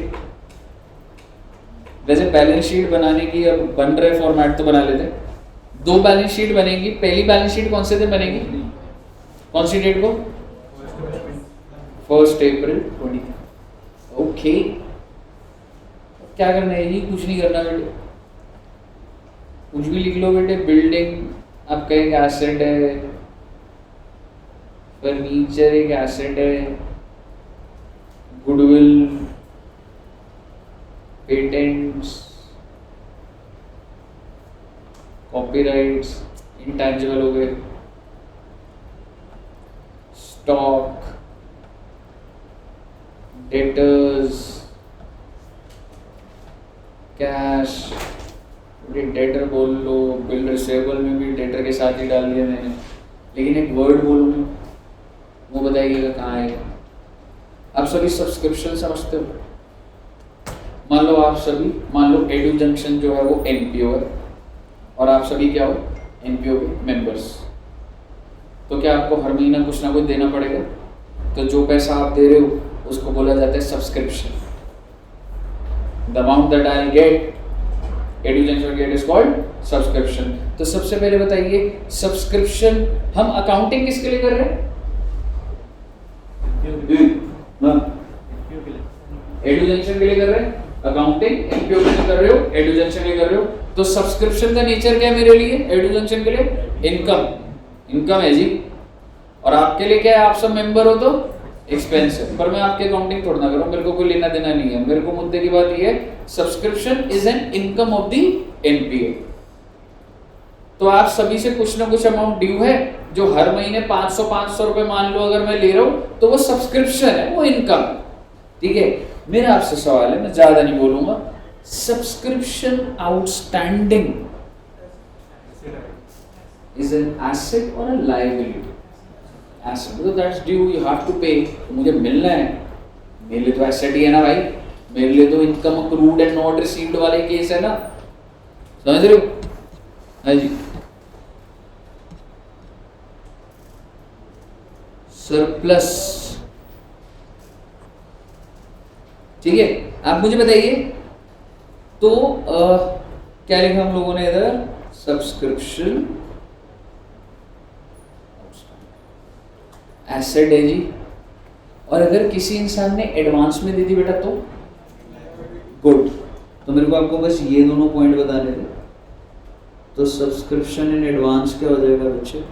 [SPEAKER 1] वैसे बैलेंस शीट बनाने की अब बन रहे फॉर्मेट तो बना लेते। 2 बैलेंस शीट बनेगी। पहली बैलेंस शीट कौन से दिन बनेगी? कौन सी डेट को? 1 अप्रैल 20। ओके, क्या करना है जी? कुछ नहीं करना बेटे, कुछ भी लिख लो बेटे। बिल्डिंग आपका एक एसेट है, फर्नीचर एक एसेट है, गुडविल, पेटेंट्स, कॉपीराइट्स, इंटैंजिबल हो गए, स्टॉक, डेटर्स, कैश, डेटर बोल लो। बिल रिसेवेबल में भी डेटर के साथ ही डाल दिया मैंने, लेकिन एक वर्ड बोलूँ वो बताइएगा कहाँ आएगा। आप सभी सब्सक्रिप्शन समझते हो? मान लो आप सभी, मान लो एडू जंक्शन जो है वो एनपीओ है और आप सभी क्या हो? एनपीओ के मेंबर्स। तो क्या आपको हर महीना कुछ ना कुछ देना पड़ेगा? तो जो पैसा आप दे रहे हो उसको बोला जाता है subscription. The amount that I'll get, Edu Junction get is called subscription। तो सबसे पहले बताइए, सब्सक्रिप्शन हम अकाउंटिंग किसके लिए कर रहे हैं? एडू जंक्शन के लिए कर रहे हैं। अकाउंटिंग एनपीओ के लिए कर रहे हो, एडू जंक्शन के लिए कर रहे हो। तो सब्सक्रिप्शन का नेचर क्या है मेरे लिए? एडू जंक्शन के लिए इनकम, इनकम है जी। और आपके लिए क्या है? आप सब मेंबर हो तो एक्सपेंस है। पर मैं आपके अकाउंटिंग थोड़ा ना करूँ, मेरे को कोई लेना देना नहीं है। मेरे को मुद्दे की बात ये है, subscription is an income of the NPO. तो आप सभी से कुछ ना कुछ अमाउंट ड्यू है, जो हर महीने 500 रुपए मान लो अगर मैं ले रहा हूं तो वो सब्सक्रिप्शन है, वो इनकम। ठीक है, मेरा आपसे सवाल है, मैं ज्यादा नहीं बोलूंगा, subscription outstanding is an asset और a liability? Asset because that's due, you have to pay, मुझे मिलना है, मेरे लिए तो एसेट ही है ना भाई, मेरे लिए तो income accrued and not received वाले केस है ना, समझ रहे हो? हाँ जी, सरप्लस। ठीक है, आप मुझे बताइए तो क्या लिखा हम लोगों ने इधर? सब्सक्रिप्शन एसेट है जी। और अगर किसी इंसान ने एडवांस में दे दी बेटा तो गुड। तो मेरे को आपको बस ये दोनों पॉइंट बताने थे। तो सब्सक्रिप्शन इन एडवांस क्या हो जाएगा बच्चे?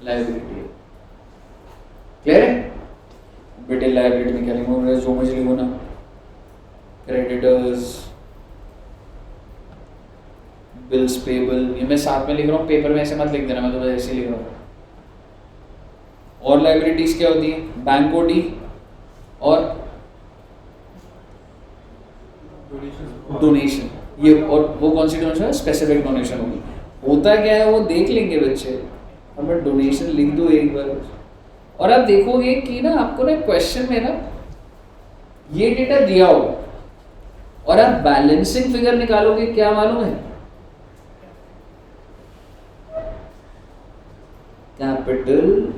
[SPEAKER 1] लायबिलिटी है। क्लियर है बेटे? लायबिलिटी में क्या लिखूंगा? जो मुझे लिखो ना, क्रेडिटर्स, बिल्स पेबल, ये मैं साथ में लिख रहा हूँ, पेपर में ऐसे मत लिख देना, मैं तो ऐसे लिख रहा हूँ। और लायबिलिटीज क्या होती है? बैंक डी और डोनेशन। ये और वो कौन सी डोनेशन है? स्पेसिफिक डोनेशन होगी। होता क्या है वो देख लेंगे बच्चे, हमें डोनेशन लिख दो एक बार। और आप देखोगे कि ना आपको ना क्वेश्चन में ना ये डेटा दिया होगा और आप बैलेंसिंग फिगर निकालोगे, क्या मालूम है? कैपिटल,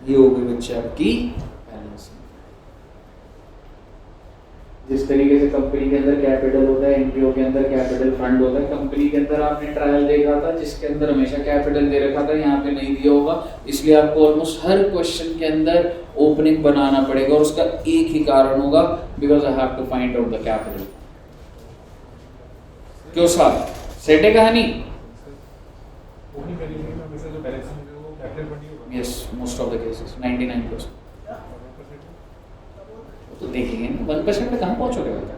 [SPEAKER 1] ये होगी बच्चे आपकी बैलेंसिंग। जिस तरीके से कंपनी के अंदर कैपिटल होता है, एनपीओ के अंदर कैपिटल फंड होता है, कंपनी के अंदर आपने ट्रायल देखा था जिसके अंदर हमेशा कैपिटल दे रखा था, यहाँ पे नहीं दिया होगा, इसलिए आपको ऑलमोस्ट हर क्वेश्चन के अंदर ओपनिंग बनाना पड़ेगा और उसका एक ही कारण होगा, because I have to find out the capital. क्यों साहब, सेट है कहानी? Yes, most of the cases 99%। तो देखेंगे 1% में कहाँ पहुंचोगे बेटा?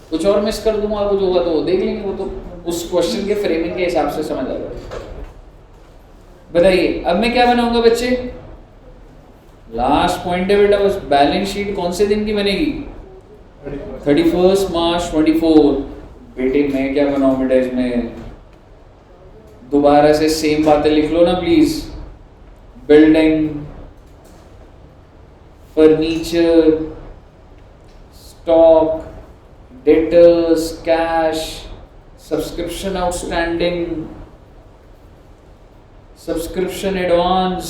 [SPEAKER 1] कुछ और मिस कर दूंगा, कुछ होगा तो देख लेंगे, वो तो उस क्वेश्चन के फ्रेमिंग के हिसाब से समझ आएगा। बताइए अब मैं क्या बनाऊंगा बच्चे? लास्ट पॉइंट है बेटा, बस बैलेंस शीट कौन से दिन की बनेगी? 31 मार्च 24। बेटे मैं क्या बनाऊं बेटा इसमें? दोबारा से सेम बातें लिख लो ना please. Building, furniture, stock, debtors, cash, subscription outstanding, subscription advance,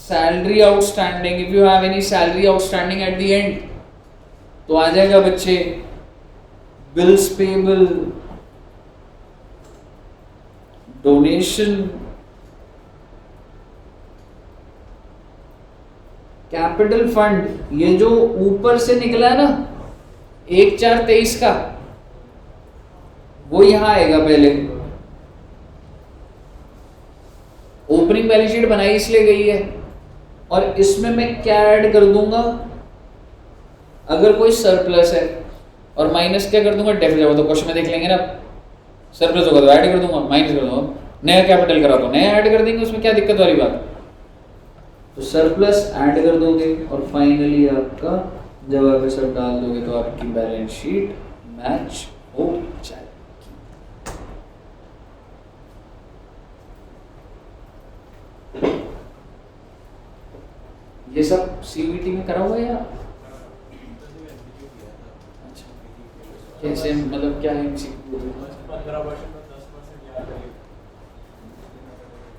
[SPEAKER 1] salary outstanding, if you have any salary outstanding at the end तो आ जाएगा बच्चे bills payable, donation, capital fund. ये जो ऊपर से निकला है ना 1/4/23 का, वो यहां आएगा पहले। ओपनिंग बैलेंस शीट बनाई इसलिए गई है और इसमें मैं क्या ऐड कर दूंगा? अगर कोई सरप्लस है और माइनस क्या कर दूंगा? डेफिसिट होगा तो क्वेश्चन में देख लेंगे ना, सरप्लस होगा तो ऐड कर दूंगा, माइनस कर दूंगा, नया कैपिटल करा तो नया ऐड कर देंगे, उसमें क्या दिक्कत वाली बात? तो सरप्लस ऐड कर दोगे और फाइनली आपका जब आप सब डाल दोगे तो आपकी बैलेंस शीट मैच हो जाएगी। ये सब सीवीटी में करा हुआ है या कैसे, मतलब क्या है?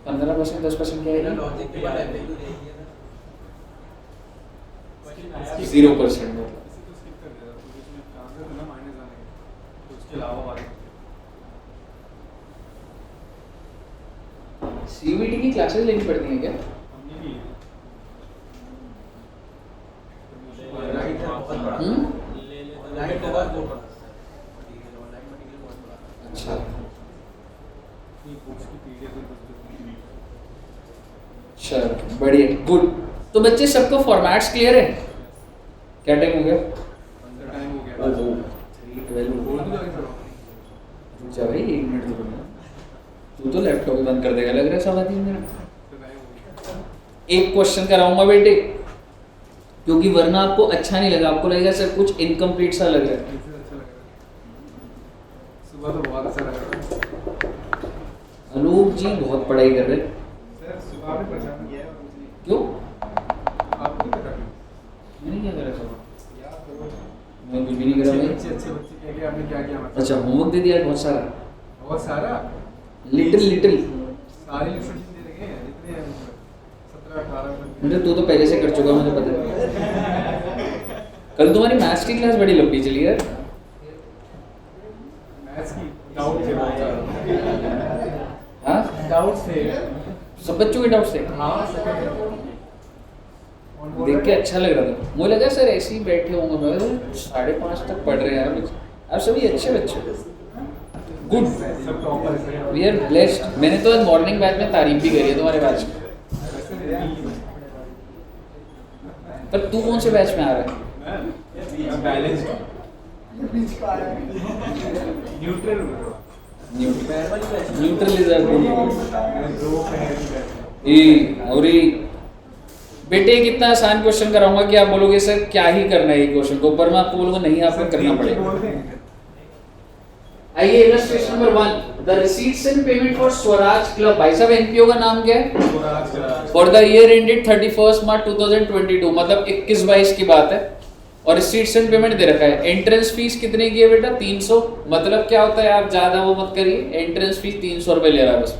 [SPEAKER 1] 15% 10% क्या है? 0%। सीवीटी की क्लासेस लेनी पड़ती हैं क्या? अच्छा, चलो बढ़िया, गुड। तो बच्चे सबको फॉर्मेट्स क्लियर है? क्या टाइम हो गया? लैपटॉप ही बंद कर देगा, लग रहा है 3.5 मिनट। एक क्वेश्चन कराऊंगा बेटे, क्योंकि वरना आपको अच्छा नहीं लगा, आपको लगेगा सर कुछ इनकम्प्लीट सा लग रहा है।
[SPEAKER 3] सुबह तो बहुत अच्छा लग रहा है।
[SPEAKER 1] अनूप जी बहुत पढ़ाई कर रहे हैं।
[SPEAKER 3] सर सुबह आपने परेशान किया है मुझे।
[SPEAKER 1] क्यों?
[SPEAKER 3] आपको क्या करना?
[SPEAKER 1] मैंने क्या करा था?
[SPEAKER 3] याद करो।
[SPEAKER 1] मैं कुछ भी नहीं करा भाई।
[SPEAKER 3] अच्छे बच्चे कह के आपने क्या किया मतलब?
[SPEAKER 1] अच्छा, होमवर्क दे दिया बहुत सारा?
[SPEAKER 3] बहुत सारा?
[SPEAKER 1] लिटिल
[SPEAKER 3] सारे इंस्ट्रक्शन दे रखे हैं इतने 17-18
[SPEAKER 1] मुझे तू तो पहले से कर चुका, मुझे पता है। कल तुम्हारी मैथ्स की क्लास बड़ी लंबी चली यार।
[SPEAKER 3] मैथ्स की डाउट थे बहुत सारे।
[SPEAKER 1] हाँ,
[SPEAKER 3] डाउट थे।
[SPEAKER 1] सब बच्चों के डाउट्स थे।
[SPEAKER 3] हाँ
[SPEAKER 1] देख के अच्छा लग रहा था, मुझे लगा सर ऐसे ही बैठे होंगे। मैं 5:30 तक पढ़ रहे हैं यार बच्चे। आप सभी अच्छे बच्चे, गुड,
[SPEAKER 3] सब टॉपर है।
[SPEAKER 1] We are blessed. मैंने तो आज मॉर्निंग बैच में तारीफ भी करी है तुम्हारे बैच की। पर तू कौन से बैच में आ रहा है?
[SPEAKER 3] Balanced neutral
[SPEAKER 1] neutralism.
[SPEAKER 3] दो
[SPEAKER 1] और बेटे कितना आसान क्वेश्चन कराऊंगा कि आप बोलोगे सर क्या ही करना है ये क्वेश्चन को, पर मैं आपको बोलूंगा नहीं, आपको करना पड़ेगा। आइए illustration number 1, the receipts and payment for Swaraj club. भाई साहब एनपीओ का नाम क्या है? फॉर द ईयर एंडेड 31 मार्च 2022, मतलब 21-22 की बात है। और रिसीट्स एंड पेमेंट दे रखा है। एंट्रेंस फीस कितने की है बेटा? 300। मतलब क्या होता है, आप ज्यादा वो मत करिए, एंट्रेंस फीस 300 रुपए ले रहा है बस।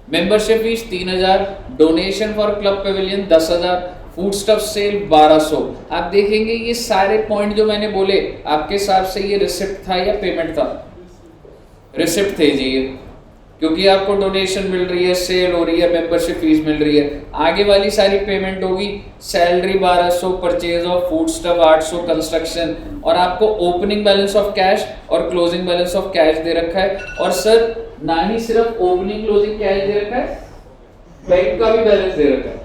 [SPEAKER 1] Membership fees 3000, donation for club pavilion 10,000, food stuff sale 1200। आप देखेंगे ये सारे पॉइंट जो मैंने बोले, आपके हिसाब से ये रिसिप्ट था या पेमेंट था? रिसिप्ट थे जी ये, क्योंकि आपको डोनेशन मिल रही है, सेल हो रही है, मेंबरशिप फीस मिल रही है। आगे वाली सारी पेमेंट होगी, salary 1200, purchase of food stuff 800, construction, और आपको ओपनिंग बैलेंस ऑफ कैश और क्लोजिंग बैलेंस ऑफ कैश दे रखा है। और सर ना ही सिर्फ ओपनिंग क्लोजिंग कैश दे रखा है, बैंक का भी बैलेंस दे रखा है।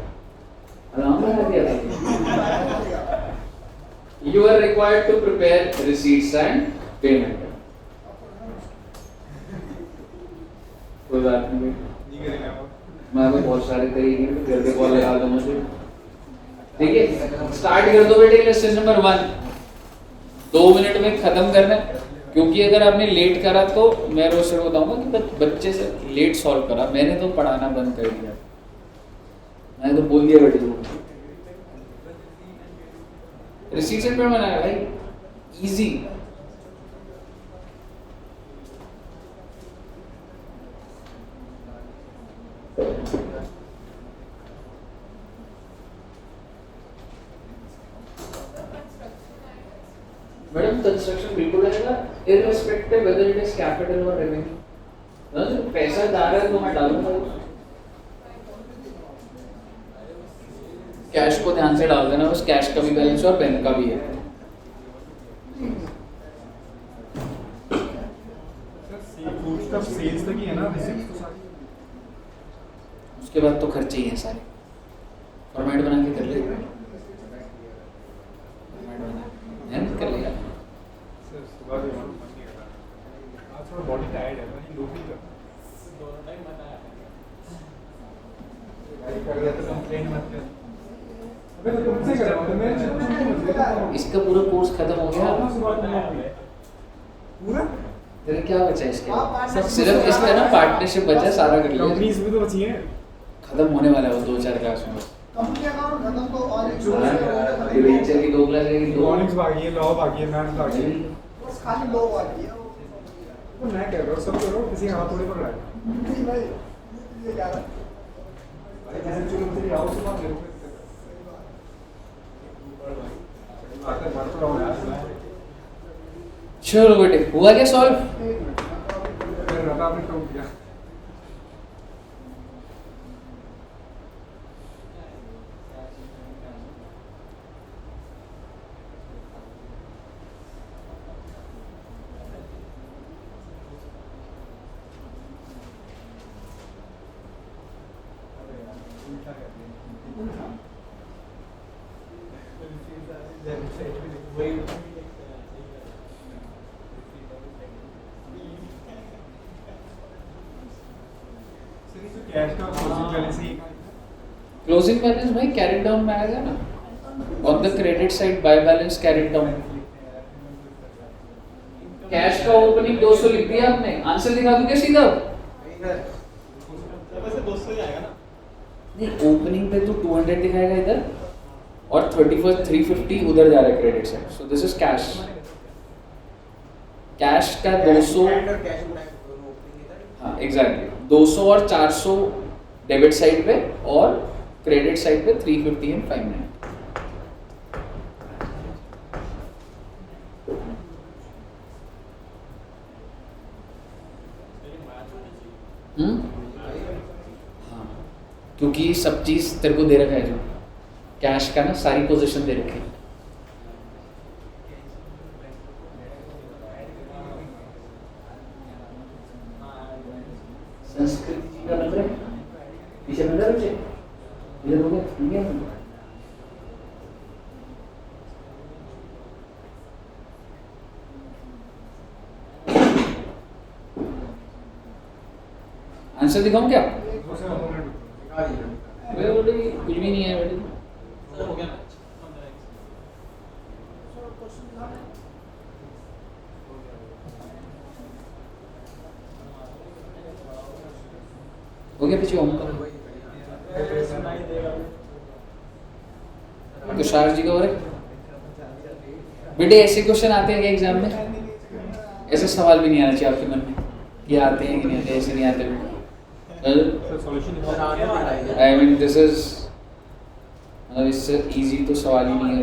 [SPEAKER 1] आराम लगा दिया था। You are required to prepare receipts and payment. कोई बात नहीं, मैं भी बहुत सारे तरीके घर पे कॉल लगा दूं मुझे। ठीक है, स्टार्ट कर दो बेटे लेसन नंबर 1। 2 मिनट में खत्म करना है, क्योंकि अगर आपने लेट करा तो मैं रोज से बताऊंगा कि बच्चे से लेट सॉल्व करा। मैंने तो पढ़ाना बंद कर दिया, मैंने तो बोल दिया बेटे रिसीट्स एंड पेमेंट बनाया भाई, इजी। मैडम कंस्ट्रक्शन बिल्कुल रहेगा, irrespective whether it is capital और रेवेन्यू। जो पैसा जा रहा है तो मैं डालूंगा, कैश को ध्यान से डाल देना बस, कैश का भी बैलेंस और बैंक का भी है।
[SPEAKER 3] फूड स्टफ सेल्स तक ही है ना रिसिप्ट?
[SPEAKER 1] उसके बाद तो खर्चे ही हैं सारे। फॉर्मेट बना के कर ले, कर लेगा।
[SPEAKER 3] सर सुबह से मन नहीं कर रहा, आज थोड़ा बॉडी टायर्ड है, वही लो फील कर दोनों टाइम बनाया गाड़ी कर दिया तो कंप्लेंट मत कर। अबे तो तुमसे कर रहा हूं, मैं
[SPEAKER 1] इसका पूरा कोर्स खत्म हो गया
[SPEAKER 3] पूरा।
[SPEAKER 1] तेरे क्या बचा इसके? सिर्फ इसका ना पार्टनरशिप बचा, सारा कर लिया।
[SPEAKER 3] कंपनीज भी तो बची हैं,
[SPEAKER 1] खत्म होने वाला है वो 2-4 क्लास में बस।
[SPEAKER 4] कंपनी अकाउंट खत्म तो और एक
[SPEAKER 1] वेंचर की 2 क्लास रहेगी, 2
[SPEAKER 3] इकोनॉमिक्स बाकी है, लॉ बाकी है, मैथ्स बाकी है।
[SPEAKER 4] बस खाली लो बाकी है।
[SPEAKER 3] तो मैं कह रहा हूँ सब करो, किसी का हाथ थोड़ी पकड़ा है
[SPEAKER 4] नहीं भाई, ये क्या है?
[SPEAKER 3] भाई जैसे चलो तेरी आओ सुबह मेरे को आकर बात करो यार।
[SPEAKER 1] चलो बेटे, हुआ क्या सॉल्व?
[SPEAKER 3] फिर रटा आपने टोक दिया।
[SPEAKER 1] क्लोजिंग बैलेंस भाई कैरी डाउन में आएगा ना, on the credit side by balance carry down. Cash का ओपनिंग 200 लिख दिया आपने, आंसर दिखा दूं क्या सीधा? नहीं, ओपनिंग पे तो 200 दिखाएगा इधर और 31st 350 उधर जा रहा है credit side. So this is cash. Cash का 200, हाँ एग्जैक्टली 200 और 400 डेबिट साइड पे और क्रेडिट साइड पे 350 एंड 590। हाँ, क्योंकि सब चीज तेरे को दे रखा है, जो कैश का ना सारी पोजीशन दे रखी है। संस्कृति जी का नंबर है पीछे नंबर बच्चे इधर हो गया आंसर दिखाऊं क्या? कुछ भी नहीं है बेटे। हो गया पीछे होम का तुषार जी का हो रहा है। बेटे ऐसे क्वेश्चन आते हैं क्या एग्जाम में? ऐसे सवाल भी नहीं आना चाहिए आपके मन में ये आते हैं कि नहीं आते, ऐसे नहीं आते बेटे। आई मीन दिस इज, इससे इजी तो सवाल ही नहीं है।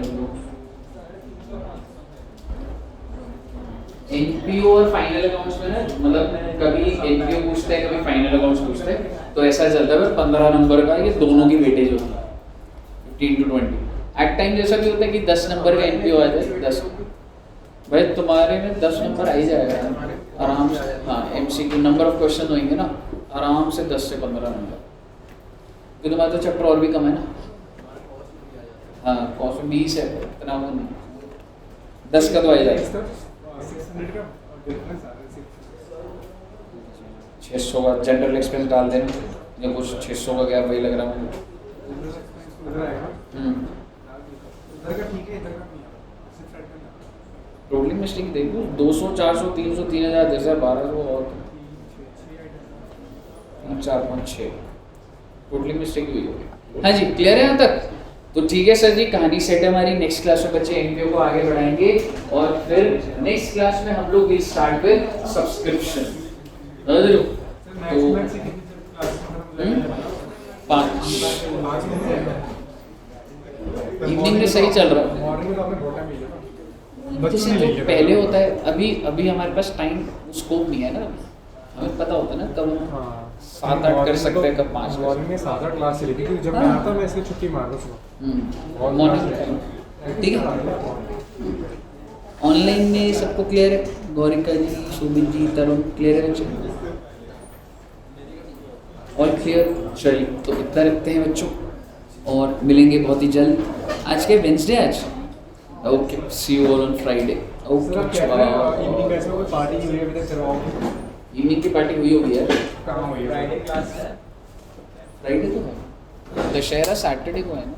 [SPEAKER 1] एनपीओ और फाइनल अकाउंट्स में ना, मतलब कभी एनपीओ पूछते हैं कभी फाइनल अकाउंट्स पूछते हैं, तो ऐसा चलता है 15 नंबर का ये दोनों की वेटेज होती है 15 to 20। एट टाइम जैसा भी होता है कि 10 नंबर का एनपीओ आ जाए 10, भाई तुम्हारे में 10 नंबर आ ही जाएगा आराम से। हाँ एमसीक्यू नंबर ऑफ क्वेश्चन होंगे ना आराम से 10 से 15 नंबर, क्योंकि तुम्हारा तो चैप्टर और भी कम है ना। हाँ कॉस्ट 20 है, इतना वो नहीं, 10 का तो आ जाएगा। 600 का जनरल एक्सपेंस डाल देना या कुछ 600 का क्या वही लग रहा मुझे। टोटली मिस्टेक देखो 200 400 300 3000 10,000 1200 और 3 4 5 6 टोटली मिस्टेक हुई होगी। हाँ जी क्लियर है यहाँ तक? तो ठीक है सर जी, कहानी सेट है हमारी। नेक्स्ट क्लास में बच्चे एनपीओ को आगे बढ़ाएंगे और फिर नेक्स्ट क्लास में हम लोग विल स्टार्ट विद सब्सक्रिप्शन। तो 5 इवनिंग में सही चल रहा है, जैसे जो पहले होता है। अभी हमारे पास टाइम स्कोप नहीं है ना, हमें पता होता है ना कब हम 7-8 कर सकते हैं, कब 5
[SPEAKER 3] मॉर्निंग में 7-8 क्लास चली थी, क्योंकि जब मैं आता मैं इसलिए छुट्टी मारता सुबह
[SPEAKER 1] मॉर्निंग। ठीक है ऑनलाइन में सबको क्लियर है? गौरिका जी, सुमित जी, तरुण क्लियर है बच्चे? All clear? चलिए तो इतना रखते हैं बच्चों और मिलेंगे बहुत ही जल्द। आज के वेंसडे आज, okay see you all on Friday. Okay
[SPEAKER 3] evening batch में कोई पार्टी नहीं हुई अभी तक करवाओ।
[SPEAKER 1] इवनिंग की पार्टी हुई होगी यार,
[SPEAKER 3] कहाँ हुई है?
[SPEAKER 5] फ्राइडे क्लास है।
[SPEAKER 1] फ्राइडे तो है, दशहरा सैटरडे को है ना।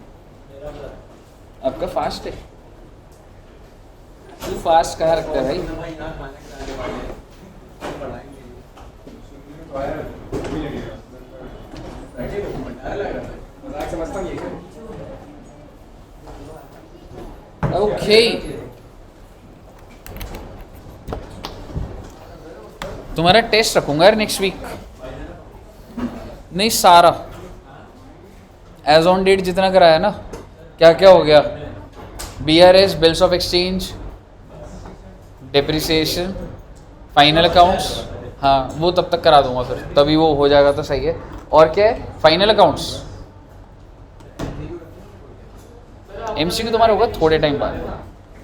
[SPEAKER 1] आपका फास्ट है? तू फास्ट कहाँ रखता है भाई? ओके तुम्हारा टेस्ट रखूंगा यार नेक्स्ट वीक। नहीं सारा एज ऑन डेट जितना कराया ना, क्या क्या हो गया, BRS, bills of exchange, depreciation, final accounts, हाँ वो तब तक करा दूंगा, फिर तभी वो हो जाएगा तो सही है। और क्या है फाइनल अकाउंट्स, एमसीक्यू तुम्हारा होगा थोड़े टाइम बाद,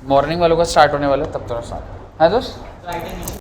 [SPEAKER 1] मॉर्निंग वालों का स्टार्ट होने वाला है तब थोड़ा सा है दोस्त।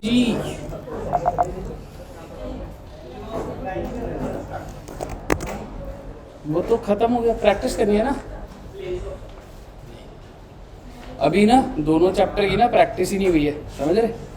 [SPEAKER 1] जी वो तो खत्म हो गया, प्रैक्टिस करनी है ना अभी ना, दोनों चैप्टर की ना प्रैक्टिस ही नहीं हुई है, समझ रहे।